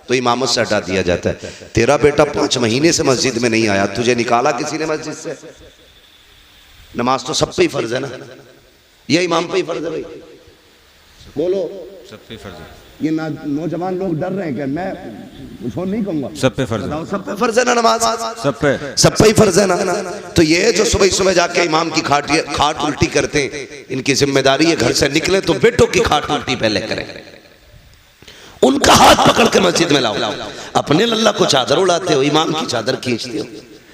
तो इमामत से हटा दिया जाता है। तेरा बेटा 5 महीने से मस्जिद में नहीं आया, तुझे निकाला किसी ने मस्जिद से? नमाज तो सब पे ही फर्ज है ना, ये इमाम पे ही फर्ज है भाई? बोलो, सब पे फर्ज है। ये नौजवान लोग डर रहे हैं कि मैं कुछ और नहीं कहूंगा। सब पे फर्ज है। सब पे फर्ज है ना नमाज? सब पे ही फर्ज है ना। तो ये जो सुबह सुबह जाके इमाम की खाट उल्टी करते हैं, इनकी जिम्मेदारी है घर से निकले तो बेटों की खाट उल्टी पहले करें, उनका हाथ पकड़ के मस्जिद में लाओ। अपने लल्ला को चादर उड़ाते हो, इमाम की चादर खींचते हो,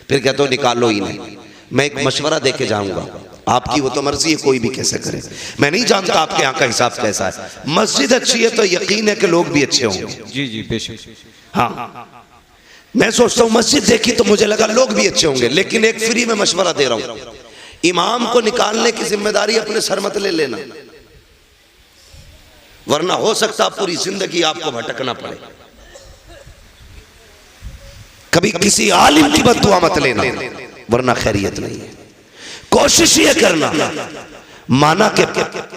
फिर कहते हो निकालो ही नहीं। मैं एक मशवरा देके जाऊंगा, आपकी वो तो मर्जी है, कोई भी कैसे करे। मैं नहीं जानता आपके यहाँ का हिसाब कैसा है। मस्जिद अच्छी है तो यकीन है कि लोग भी अच्छे होंगे। जी बेशक। हाँ, मैं सोचता हूँ मस्जिद देखी तो मुझे लगा लोग भी अच्छे होंगे। लेकिन एक फ्री में मशवरा दे रहा हूँ, इमाम को निकालने की जिम्मेदारी अपने सर मत ले लेना, वरना हो सकता पूरी जिंदगी आपको भटकना पड़े। कभी किसी आलिम की बद्दुआ मत लेना, वरना खैरियत नहीं है। कोशिश ये करना, माना कि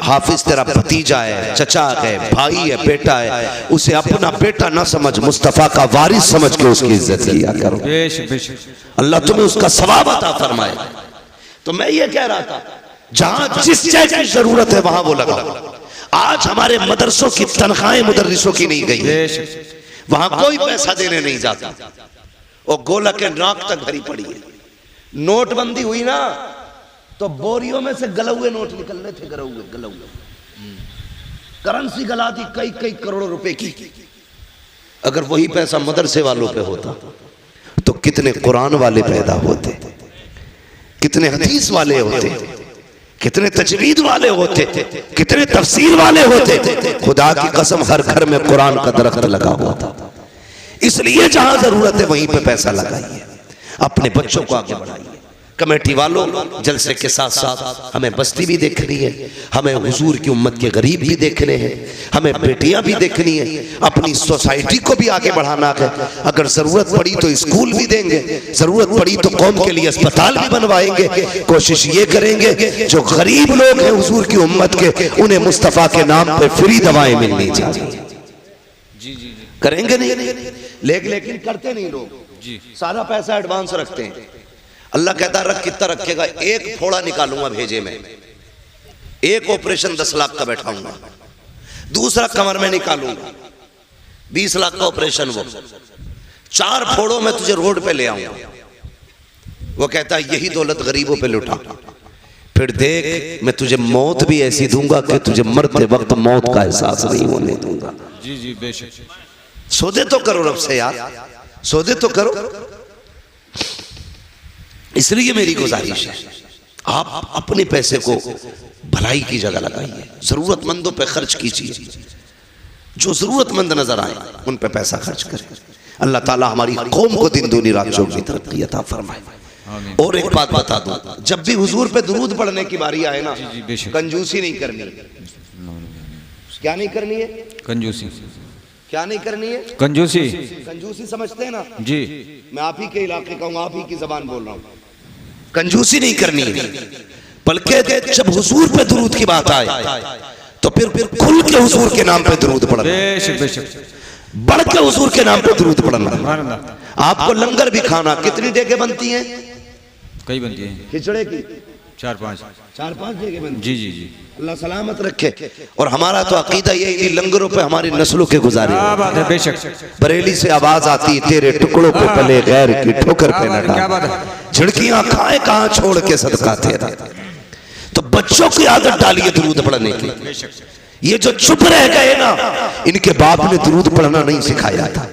हाफिज तेरा भतीजा है, चचा है, भाई है, बेटा है, उसे अपना बेटा ना समझ, मुस्तफा का वारिस समझ के उसकी इज्जत किया करो। अल्लाह तुम्हें उसका सवाब अता फरमाए। तो मैं ये कह रहा था, जहां जिस चीज की जरूरत है वहां वो लगाओ। आज हमारे मदरसों की तनख्वाहें मुदर्रिसों की नहीं गई, वहां कोई पैसा देने नहीं जाता, और गोला के नाक तक भरी पड़ी है। नोटबंदी हुई ना तो बोरियों में से गले हुए नोट निकल रहे थे, गले हुए करेंसी गला दी कई करोड़ों रुपए की। अगर वही पैसा मदरसे वालों पे होता तो कितने कुरान वाले पैदा होते, कितने हदीस वाले होते, कितने तजवीद वाले होते, कितने तफसीर वाले होते। खुदा की कसम हर घर में कुरान का दरख्त लगा हुआ था। इसलिए जहां जरूरत है वहीं पे पैसा लगाइए, अपने बच्चों को आगे बढ़ाइए। कमेटी वालों, जलसे के साथ साथ हमें बस्ती भी देखनी है, हमें हुजूर की उम्मत के गरीब भी देखने हैं, हमें बेटियां भी देखनी है, अपनी सोसाइटी को भी आगे बढ़ाना है। अगर जरूरत पड़ी तो स्कूल भी देंगे, जरूरत पड़ी तो कौम के लिए अस्पताल भी बनवाएंगे। कोशिश ये करेंगे जो गरीब लोग हैं हुजूर की उम्मत के, उन्हें मुस्तफा के नाम पे फ्री दवाएं मिलनी चाहिए। करेंगे नहीं, लेकिन करते नहीं लोग, सारा पैसा एडवांस रखते हैं। अल्लाह कहता रख, कितना रखेगा? एक फोड़ा निकालूंगा भेजे में, एक ऑपरेशन 10 लाख का बैठाऊंगा, दूसरा कमर में निकालूंगा 20 लाख का ऑपरेशन, वो 4 फोड़ों में तुझे रोड पे ले आऊंगा। वो कहता है यही दौलत गरीबों पे लुटा, फिर देख मैं तुझे मौत भी ऐसी दूंगा कि तुझे मरते वक्त मौत का एहसास नहीं होने दूंगा। जी बेशक। सौदे तो करो रब से यार, सौदे तो करो। इसलिए मेरी गुजारिश है, आप अपने पैसे को भलाई की जगह लगाइए, जरूरतमंदों पे खर्च कीजिए, जो जरूरतमंद नजर आए उन पे पैसा खर्च करें। अल्लाह ताला हमारी कौम को दिन दूनी रात चौगुनी तरक्की अता फरमाए। और एक बात बता दूं, जब भी हुजूर पे दुरूद पढ़ने की बारी आए ना, जी बेशक। कंजूसी नहीं करनी। क्या नहीं करनी है? कंजूसी। क्या नहीं करनी है? कंजूसी। कंजूसी समझते हैं ना जी। मैं आप ही के इलाके का हूं, आप ही की जबान बोल रहा हूं। कंजूसी नहीं करनी है, बल्कि जब हुजूर पे दुरूद की बात आए तो फिर खुल के हुजूर के नाम पे दुरूद पढ़ना, बेशक बेशक, बढ़ के हुजूर के नाम पे दुरूद पढ़ना। सुभान अल्लाह। आपको लंगर भी खाना, कितनी देगे बनती हैं? कई बनती हैं, खिचड़े की 4-5 देगे बनती। जी जी जी। अल्लाह सलामत रखे। और हमारा तो अकीदा ये इन लंगरों पे हमारी नस्लों के गुजारे। क्या बात है, बेशक। बरेली से आवाज आती, तेरे टुकड़ों पे पले गैर की ठोकर पे न क्या बात डाल, है। झिड़कियां खाए कहां छोड़ के सदका तेरा। तो बच्चों की आदत डालिए दुरूद पढ़ने की। ये जो चुप रह गए ना, इनके बाप ने दुरूद पढ़ना नहीं सिखाया था।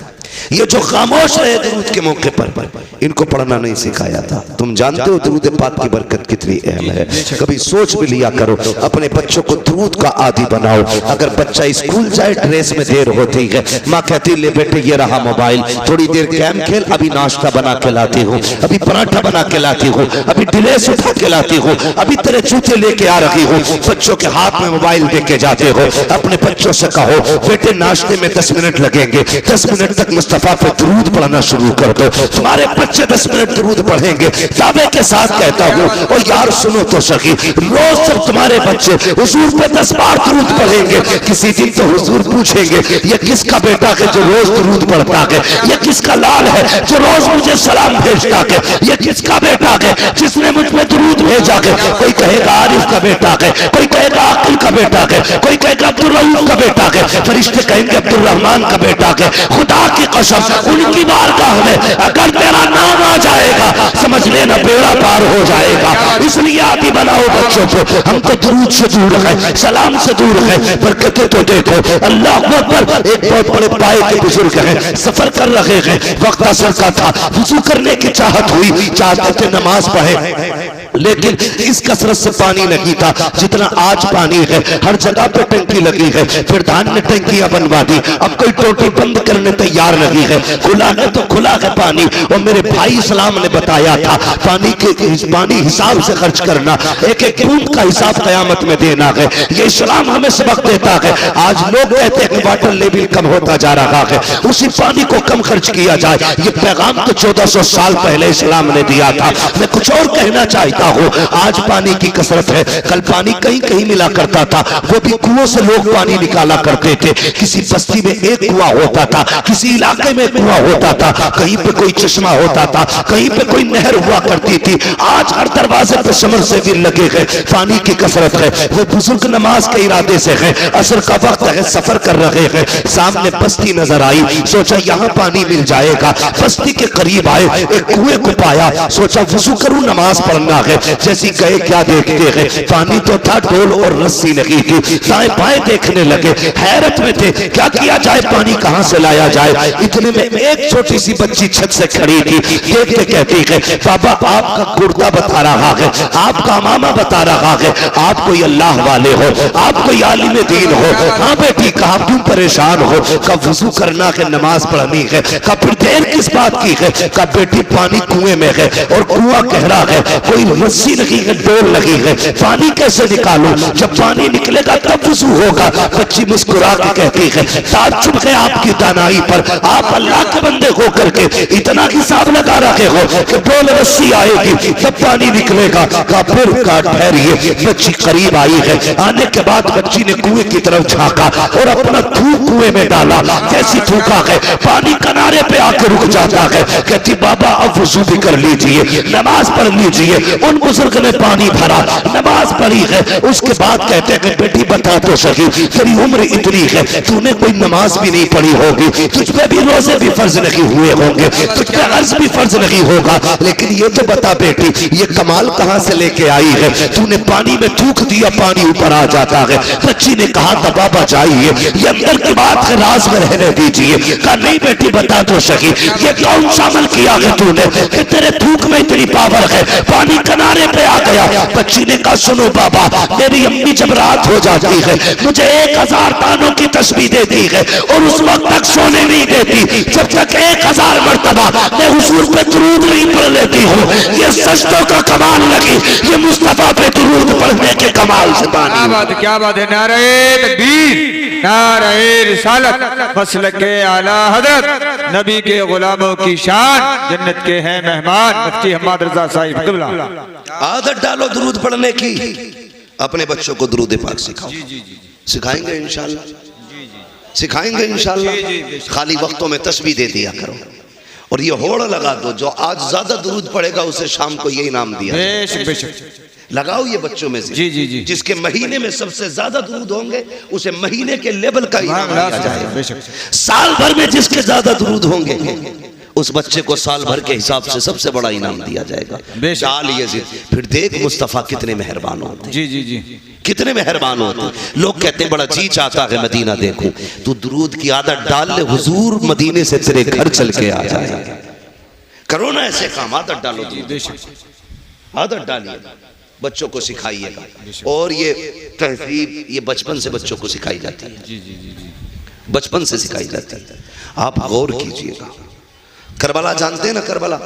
ये जो खामोश रहे दुरूद के मौके पर, इनको पढ़ना नहीं सिखाया था। तुम जानते हो दुरूद पाक की बरकत कितनी अहम है। कभी सोच भी लिया करो, अपने बच्चों को दुरूद का आदी बनाओ। अगर बच्चा स्कूल जाए, ड्रेस में देर होती है, माँ कहती ले बेटे ये रहा मोबाइल, थोड़ी देर गेम खेल, अभी नाश्ता बना के लाती हूँ, अभी पराठा बना के लाती हूँ, अभी डिलेस उठा के लाती हूँ, अभी तेरे जूते लेके आ रही हूँ। बच्चों के हाथ में मोबाइल दे के जाते हो। अपने बच्चों से कहो बेटे नाश्ते में 10 मिनट लगेंगे, 10 मिनट तक मुस्तफा पे दुरूद पढ़ना शुरू कर दो। तुम्हारे बच्चे 10 मिनट दुरूद पढ़ेंगे। दावे के साथ कहता हूँ, और यार सुनो तो सही, रोज जब तुम्हारे बच्चे हुजूर पे 10 बार दुरूद पढ़ेंगे, किसी दिन तो हुजूर पूछेंगे ये किसका बेटा है जो रोज दुरूद पढ़ता है, ये किसका लाल है जो रोज मुझे सलाम भेजता है, ये किसका बेटा है जिसने मुझ पे दुरूद भेजा है। कोई कहेगा आरिफ का बेटा है, कोई कहेगा अकिल का बेटा है, कोई कहेगा अब्दुल रऊफ का बेटा है, फरिश्ते कहेंगे अब्दुल रहमान का बेटा है। खुदा की कसम उनकी बारगाह में अगर तेरा नाम आ जाएगा, समझ लेना बेड़ा पार हो जाएगा। इसलिए आदि बनाओ बच्चों को। हम तो दुरूद से दूर है, सलाम से दूर है, बरकतें तो देखो। अल्लाह अकबर। एक बहुत बड़े पाए के बुजुर्ग हैं, सफर कर रहे हैं, वक्त असर का था, वुजू करने की चाहत हुई, चाहते थे नमाज पढ़े, लेकिन इस कसरत से पानी नहीं था जितना आज पानी है। हर जगह पे टंकी लगी है, प्रधान ने टंकियां बनवा दी। अब कोई टोटी बंद करने तैयार नहीं है, खुला है तो खुला है पानी। और मेरे भाई इस्लाम ने बताया था पानी हिसाब से खर्च करना, एक एक बूंद का हिसाब कयामत में देना है। ये इस्लाम हमें सबक देता है। आज लोग कहते हैं वाटर लेवल कम होता जा रहा है, उसी पानी को कम खर्च किया जाए। ये पैगाम तो 1400 साल पहले इस्लाम ने दिया था। मैं कुछ और कहना चाहता हूं, आज पानी की कसरत है, कल पानी कहीं कहीं मिला करता था, वो भी कुओं से लोग पानी निकाला करते थे। किसी बस्ती में एक कुआं होता था, किसी इलाके में कुआं होता था, कहीं पे कोई चश्मा होता था, कहीं पे कोई नहर हुआ करती थी। आज हर दरवाजे पे समर से भी लगे गए। पानी की कसरत है। वो बुजुर्ग नमाज के इरादे से है, असर का वक्त है, सफर कर रहे हैं, सामने बस्ती नजर आई, सोचा यहाँ पानी मिल जाएगा। बस्ती के करीब आए, एक कुएं को पाया, सोचा वुजू करूं नमाज पढ़ना है। जैसी गए क्या देखते हैं, पानी तो था, डोल और रस्सी लगी थी। दाएं बाएं देखने लगे, हैरत में थे, क्या किया जाए, पानी कहां से लाया जाए। इतने में एक छोटी सी बच्ची छत से खड़ी थी, देखते कहती है बाबा आपका कुर्ता बता रहा है, आपका मामा बता रहा है, आप कोई अल्लाह वाले हो, आप कोई आलिम दीन हो। हाँ बेटी, कहा क्यों परेशान हो, कब वुजू करना है, नमाज पढ़नी है, कब फिर देर किस बात की है। कब बेटी पानी कुएं में है और कुआं गहरा है, कोई रस्सी लगी है, डोर लगी है, पानी कैसे निकालूं, जब पानी निकलेगा तब वुजू होगा। बच्ची मुस्कुरा के कहती है ताज्जुब है आपकी दानाई पर, आप अल्लाह के बंदे होकर के इतना हिसाब लगा रहे हो कि डोल रस्सी आएगी तब पानी निकलेगा। का फिर का ठहरिए, बच्ची करीब आई है, आने के बाद बच्ची ने कुएं की तरफ झांका और अपना थूक कुएं में डाला। जैसी थूका है, पानी किनारे पे आकर रुक जाता है। कहती बाबा अब वुजू भी कर लीजिए, नमाज पढ़ लीजिए। उन बुजुर्ग ने पानी भरा, नमाज पढ़ी है। उसके बाद कहते हैं बेटी बता तो सही, तेरी उम्र इतनी है, तूने कोई नमाज भी नहीं पढ़ी होगी, तुझ पे भी रोजे भी फर्ज नहीं हुए होंगे, तुझ पे अर्ज भी फर्ज नहीं होगा, लेकिन ये तो बता बेटी ये कमाल कहां से लेके आई है, तूने पानी में थूक दिया, पानी ऊपर आ जाता है। बच्ची ने कहा था बाबा जाइए, ये अंदर की बात है, राज में रहने दीजिए। कहा नहीं बेटी बता तो सही, ये कौन सा अमल किया है तूने कि तेरे थूक में इतनी पावर है, पानी किनारे पे आ गया। बच्ची ने कहा सुनो बाबा मेरी अम्मी जब रात हो जाती है मुझे 1000 तानों की तस्बीह देती है और उस वक्त तक सोने नहीं देती जब तक 1000 मर्तबा मैं हुजूर पे दुरूद नहीं पढ़ लेती हूँ। ये सजदों का कमाल लगी, ये मुस्तफा पे दुरूद पढ़ने के कमाल से बानी। क्या बात है। नारे तकबीर, नारे रिसालत, मसलके आला हजरत, नबी के गुलामों की शान, जन्नत के हैं मेहमान, मुफ्ती हम्माद रजा साहिब क़िबला। आदत डालो दुरूद पढ़ने की, अपने बच्चों को दुरूद पाक सिखाओ। सिखाएंगे इंशाल्लाह, सिखाएंगे इंशाल्लाह। खाली वक्तों में तस्बीह दे दिया करो और ये होड़ लगा दो, जो आज ज्यादा दुरूद पड़ेगा उसे शाम को ये इनाम दिया। बेशक बेशक लगाओ ये बच्चों में से। जी जी जी। जिसके महीने में सबसे ज्यादा दुरूद होंगे उसे महीने के लेवल का इनाम दिया जाएगा। साल भर में जिसके ज्यादा दुरूद होंगे उस बच्चे को साल भर के हिसाब से सबसे बड़ा इनाम दिया जाएगा। डाल ये जिद, फिर देख मुस्तफा कितने मेहरबान होते। जी जी जी, कितने मेहरबान होते। लोग कहते हैं बड़ा जी चाहता है मदीना देखूं, तू दुरूद की आदत डाल ले, हुजूर मदीने से तेरे घर चल के आ जाए। करो ना ऐसे काम, आदत डालो, आदत डालिए, बच्चों को सिखाइएगा। और ये तहजीब ये बचपन से बच्चों को सिखाई जाती है। जी जी जी, बचपन से सिखाई जाती है। आप गौर कीजिएगा, करबला जानते हैं ना? करबला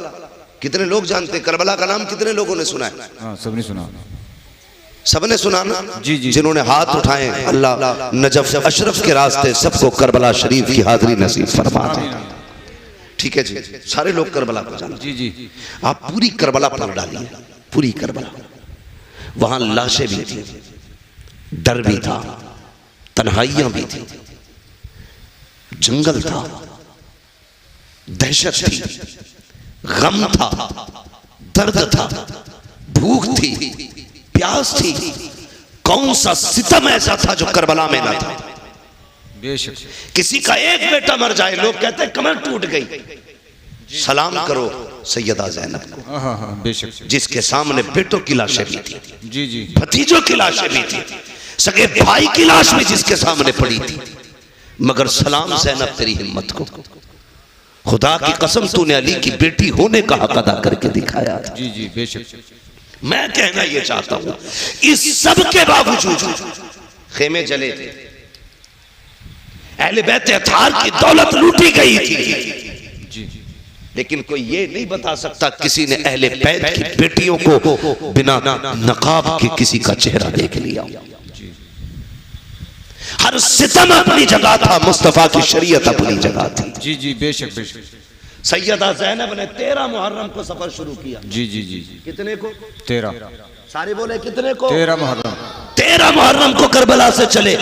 कितने लोग जानते हैं? करबला का नाम कितने लोगों ने सुना है? हाँ, सबने सुना, सबने सुना ना? जी जी। जिन्होंने हाथ उठाए अल्लाह नजफ अशरफ के रास्ते सबको करबला शरीफ की हाजिरी नसीब फरमा दे। ठीक है जी, सारे लोग करबला को जानते। जी जी। आप पूरी करबला पढ़ डालिए, पूरी करबला। वहां लाशें भी थी, डर भी था, तन्हाइयां भी थी, जंगल था, दहशत थी, गम था, दर्द था, भूख थी, प्यास थी। कौन सा सितम ऐसा था जो करबला में ना था? बेशक। किसी का एक बेटा मर जाए लोग कहते हैं कमर टूट गई। सलाम करो सैयदा ज़ैनब को, हाँ हाँ बेशक, जिसके सामने बेटों की लाशें भी थी, जी जी, भतीजों की लाशें भी थी, सगे भाई की लाश भी जिसके सामने पड़ी थी। मगर सलाम ज़ैनब तेरी हिम्मत को, खुदा की कसम तूने अली की बेटी होने का हक अदा करके दिखाया था। जी जी बेशक। मैं कहना ये चाहता हूं, इस सब के बावजूद खेमे जले थे, अहले बैत अतार की दौलत लूटी गई थी, जी, लेकिन कोई ये नहीं बता सकता किसी ने अहले बैत की बेटियों को बिना नकाब के किसी का चेहरा देख लिया। हर सितम अपनी जगह था, मुस्तफा की शरीयत अपनी जगह थी। जी जी बेशक बेशक। सैयदा ज़ैनब ने 13 मुहर्रम को सफर शुरू किया। जी जी जी। कितने को? 13। सारे बोले कितने को? 13 मुहर्रम। 13 मुहर्रम को करबला से चले,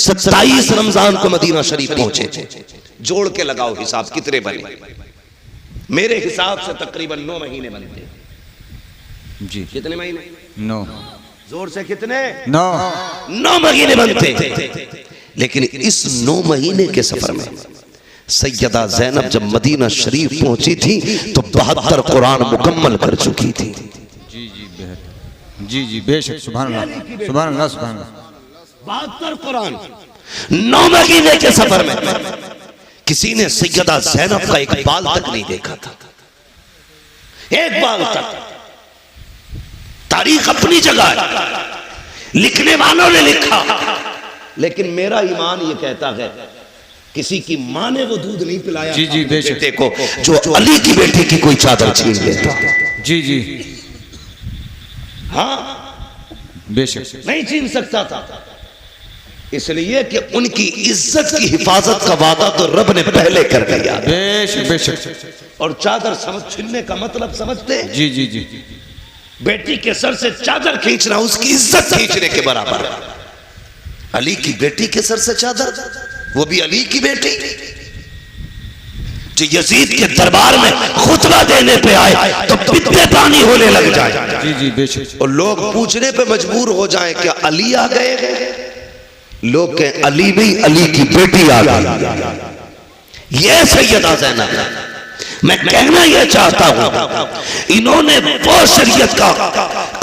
27 रमजान को मदीना शरीफ पहुंचे। जोड़ के लगाओ हिसाब कितने बने? मेरे हिसाब से तकरीबन 9 महीने बनते। जी। कितने महीने? 9। जोर से कितने? 9 महीने बनते। लेकिन इस 9 महीने के सफर में सैयदा ज़ैनब जब मदीना शरीफ पहुंची थी तो 72 कुरान मुकम्मल कर चुकी थी। जी जी बेहद, जी जी बेशक। सुभान अल्लाह, सुभान अल्लाह, सुभान अल्लाह। 72 कुरान 9 महीने के सफर में। किसी ने सैयदा ज़ैनब का एक बाल तक नहीं देखा था, एक बाल तक। तारीख अपनी जगह है, लिखने वालों ने लिखा, लेकिन मेरा ईमान ये कहता है किसी की मां ने वो दूध नहीं पिलाया। जी जी बेशक। बेटे को जो अली की बेटी की कोई चादर छीन लेता। जी जी हाँ बेशक, नहीं छीन सकता था, इसलिए कि उनकी इज्जत की हिफाजत का वादा तो रब ने पहले कर दिया। बेशक बेशक। और चादर समझ छीनने का मतलब समझते? जी जी जी। बेटी के सर से चादर खींचना उसकी इज्जत खींचने के बराबर। अली की बेटी के सर से चादर, वो भी अली की बेटी जो यजीद के दरबार में खुतबा देने पे आए तो पित्ते पानी होने लग जाए। जी जी बेशक। और लोग पूछने पे मजबूर हो जाएं क्या अली आ गए? लोग कहें अली नहीं, अली की बेटी आ गई। ये सैयदा ज़ैनब मैं कहना यह चाहता हूं, इन्होंने वो शरीयत का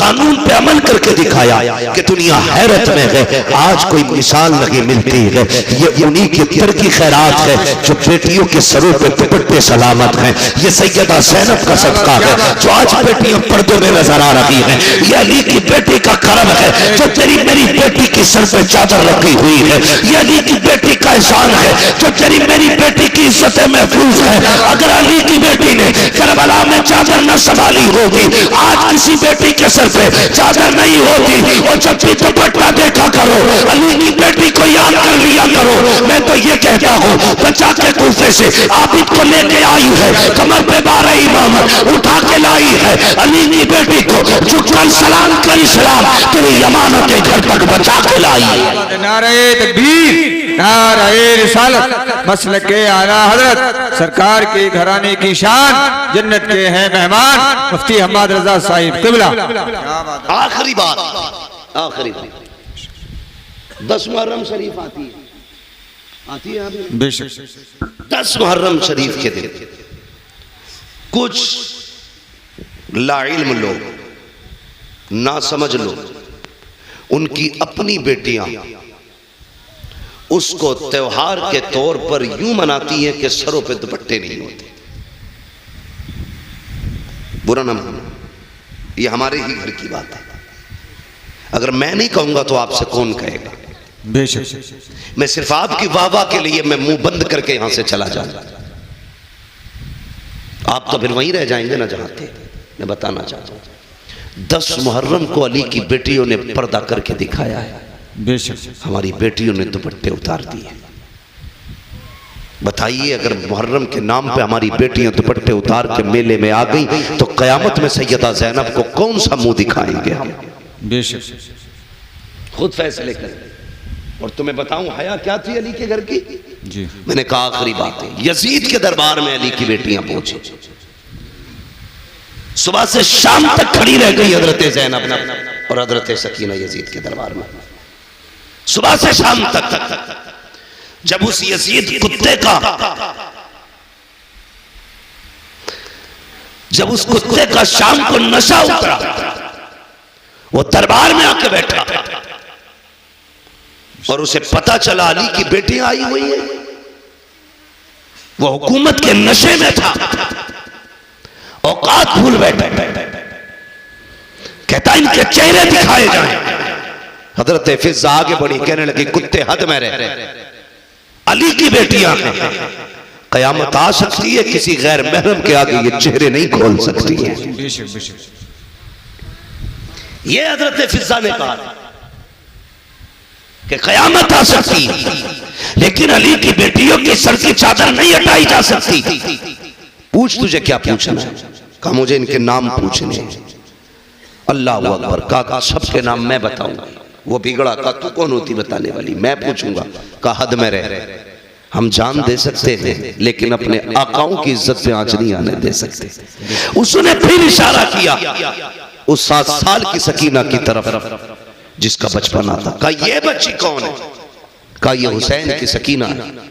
कानून पे अमल करके दिखाया कि दुनिया हैरत में है। आज कोई मिसाल नहीं मिलती है। ये उन्हीं की दर की खैरात है जो बेटियों के सरों पे दुपट्टे सलामत हैं। ये सैयदा ज़ैनब का सदका है जो आज बेटियां पर्दों में नजर आ रही हैं। ये अली की बेटी का करम है जो तेरी मेरी बेटी की सर पे चादर रखी हुई है। ये अली की बेटी का एहसान है जो तेरी मेरी बेटी की इज्जत महफूज है। अगर अली की बेटी ने करबला में चादर न संभाली होगी, आज किसी बेटी के सर पे चादर नहीं होती। और जब भी दुपट्टा देखा करो, अली की बेटी को याद कर लिया करो। मैं तो ये कहता हूँ, बच्चा के कूफे से आबिद को लेके आई है, कमर पे 12 इमाम उठा के लाई है। अली की बेटी को झुककर सलाम कर सलाम तेरी अमानत के घर तक बचा के लाई है। नारे तकबीर, नारे रिसालत, मसलके आला हजरत सरकार के घराने की शान, जन्नत के हैं मेहमान मुफ्ती हम्माद रजा साहिब किबला। आखिरी बात, आखिरी बात, 10 मुहर्रम शरीफ आती है बेशक। 10 मुहर्रम शरीफ के दिन कुछ लाइल्म लोग, ना समझ लोग, उनकी अपनी बेटियां उसको त्योहार के तौर पर यूं मनाती हैं कि सरों पे दुपट्टे नहीं होते। बुरा ना मानो, ये हमारे ही घर की बात है। अगर मैं नहीं कहूंगा तो आपसे कौन कहेगा? बेशक। मैं सिर्फ आपकी वाहवाह के लिए मैं मुंह बंद करके यहां से चला जाऊंगा। आप तो फिर वहीं रह जाएंगे ना जहां थे। मैं बताना चाहता हूं, 10 मुहर्रम को अली की बेटियों ने पर्दा करके दिखाया है। बेशक। हमारी बेटियों ने दुपट्टे उतार दिए। बताइए, अगर मुहर्रम के नाम पे हमारी बेटियां दुपट्टे उतार के मेले में आ गई तो कयामत में सैयदा ज़ैनब को कौन सा मुंह दिखाएंगे हम? बेशक। खुद फैसले करें। और तुम्हें बताऊं हया क्या थी अली के घर की? जी। मैंने कहा आखिरी बात है, यजीद के दरबार में अली की बेटियां पहुंची। सुबह से शाम तक खड़ी रह गई हजरत ज़ैनब और हजरत सकीना यजीद के दरबार में, सुबह से शाम तक। जब उस यजीद कुत्ते का, जब उस कुत्ते का शाम को नशा उतरा, वो दरबार में आके बैठा और उसे पता चला अली की बेटियां आई हुई हैं। वो हुकूमत के नशे में था, औकात भूल बैठे। कहता इनके चेहरे दिखाए जाएं। हजरत फिजा आगे बढ़ी, कहने लगी कुत्ते हद में रह, अली की बेटियां हैं, कयामत आ सकती है, किसी गैर महरम के आगे ये चेहरे नहीं खोल सकती है। बेशक बेशक। ये हजरत फिजा ने कहा कि कयामत आ सकती है, लेकिन अली की बेटियों की सर की चादर नहीं हटाई जा सकती। पूछ, तुझे क्या पूछना? कहा मुझे इनके नाम पूछने। अल्लाह अकबर। कहा सबके नाम मैं बताऊंगा। वो बिगड़ा, कहा तू कौन होती बताने वाली? मैं पूछूंगा। कहा हद में रह, हम जान दे सकते हैं लेकिन अपने आकाओं की इज्जत पे आंच नहीं आने दे सकते। उसने फिर इशारा किया उस 7 साल की सकीना की तरफ जिसका बचपन आता। कहा ये बच्ची कौन है? कहा ये हुसैन की सकीना है।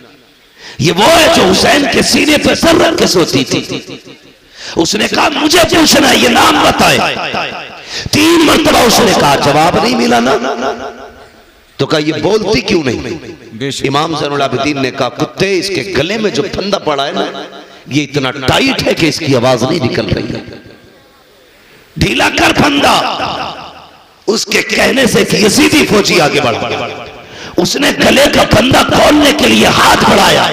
ये वो है जो हुसैन के सीने पर सर रख के सोती थी। उसने कहा मुझे पूछना, ये नाम बताए। 3 मरतबा उसने कहा, जवाब नहीं मिला ना। तो कहा ये बोलती क्यों नहीं? इमाम ज़ैनुल आबिदीन ने कहा कुत्ते, इसके गले में जो फंदा पड़ा है ना, ये इतना टाइट है कि इसकी आवाज नहीं निकल रही है। ढीला कर फंदा। उसके कहने से यजीदी फौजी आगे बढ़ा। उसने गले का फंदा खोलने के लिए हाथ बढ़ाया।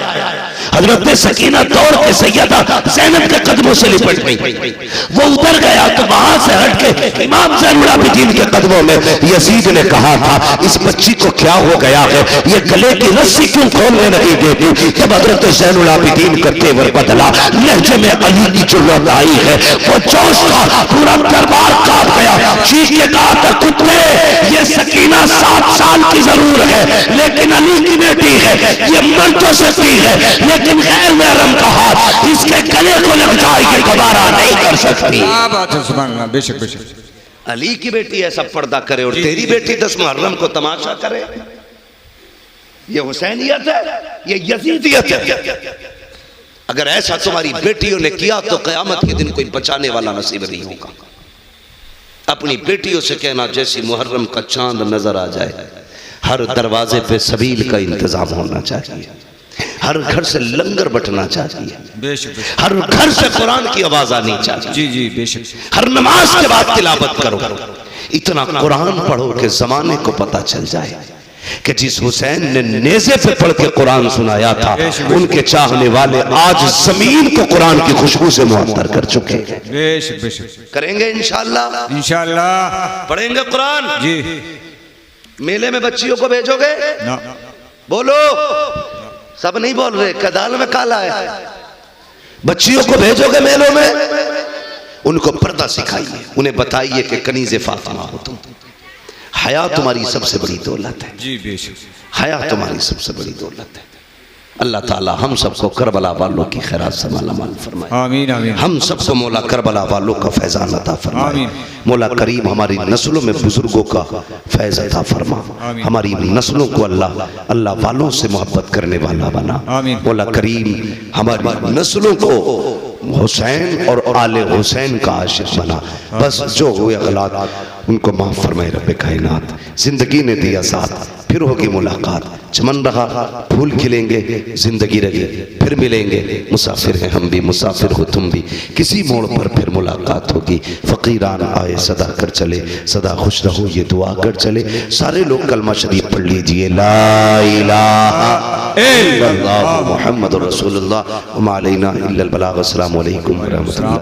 हजरत सकीना दौड़ के सैयदा ज़ैनब के कदमों से लिपट गई। वो उधर गया तो वहां से हट के इमाम ज़ैनुल आबिदीन के कदमों में। यजीद ने कहा था इस बच्ची को क्या हो गया है, ये गले की रस्सी क्यों खोलने नहीं देती? जब हजरत ज़ैनुल आबिदीन का तेवर बदला, लहजे में अली की जुर्रत आई है, वो जोश का पूरा दरबार कांप गया। चीख के कहा था कुत्ते, ये सकीना 7 साल की जरूर है लेकिन अली की बेटी है, ये मर तो सकती है लेकिन गैर महरम का हाथ इसके गले को लग जाएगी, दोबारा नहीं कर सकती। क्या बात है, सुभान अल्लाह। बेशक बेशक। अली की बेटी ऐसा पर्दा करे और तेरी बेटी 10 मुहर्रम को तमाशा करे, ये हुसैनियत है, ये यजीदियत है। अगर ऐसा तुम्हारी बेटियों ने किया तो क़यामत के दिन कोई बचाने वाला नसीब नहीं होगा। अपनी बेटियों से कहना जैसी मुहर्रम का चांद नजर आ जाए हर दरवाजे पे सबील का इंतजाम होना चाहिए, हर घर से लंगर बटना चाहिए, बेशक हर घर से कुरान की आवाज आनी चाहिए। जी जी बेशक। हर नमाज के बाद तिलावत करो, इतना कुरान पढ़ो कि जमाने को पता चल जाए कि जिस हुसैन ने नेज़े पे पढ़ के कुरान सुनाया था उनके चाहने वाले आज जमीन को कुरान की खुशबू से मुअत्तर कर चुके हैं। बेशक बेशक करेंगे इंशाअल्लाह, इंशाअल्लाह पढ़ेंगे कुरान। जी। मेले में बच्चियों को भेजोगे? ना। बोलो, सब नहीं बोल रहे, कदाल में काला है। बच्चियों को भेजोगे मेलों में, उनको पर्दा सिखाइए, उन्हें बताइए कि कनीज़े फातिमा हो तुम। हया तुम्हारी सबसे बड़ी दौलत है। जी बेशक। हया तुम्हारी सबसे बड़ी दौलत है। अल्लाह ताला हम सबको करबला वालों की खैरात से मालामाल फरमाए। आमीन आमीन। हम सबको मौला करबला वालों का फैजान अता फरमाए। आमीन। मौला करीम हमारी नस्लों में बुजुर्गों का फैज अता फरमा। हमारी नस्लों को अल्लाह वालों से मोहब्बत करने वाला बना। आमीन। मौला करीम हमारी नस्लों को हुसैन और आले हुसैन का आशिक बना। बस जो हुए गलत उनको माफ फरमाए रब्बे कायनात। जिंदगी ने दिया साथ, फिर होगी मुलाकात। चमन रहा फूल खिलेंगे, जिंदगी रही फिर मिलेंगे। मुसाफिर हैं हम भी, मुसाफिर हो तुम भी, किसी मोड़ पर फिर मुलाकात होगी। फकीरान आए सदा कर चले, सदा खुश रहो ये दुआ कर चले। सारे लोग कलमा शरीफ पढ़ लीजिए, ला इलाहा इल्लल्लाह मुहम्मदुर रसूलुल्लाह व मा अलैना इल्लल बलाग। अस्सलामु अलैकुम व रहमतुल्लाह।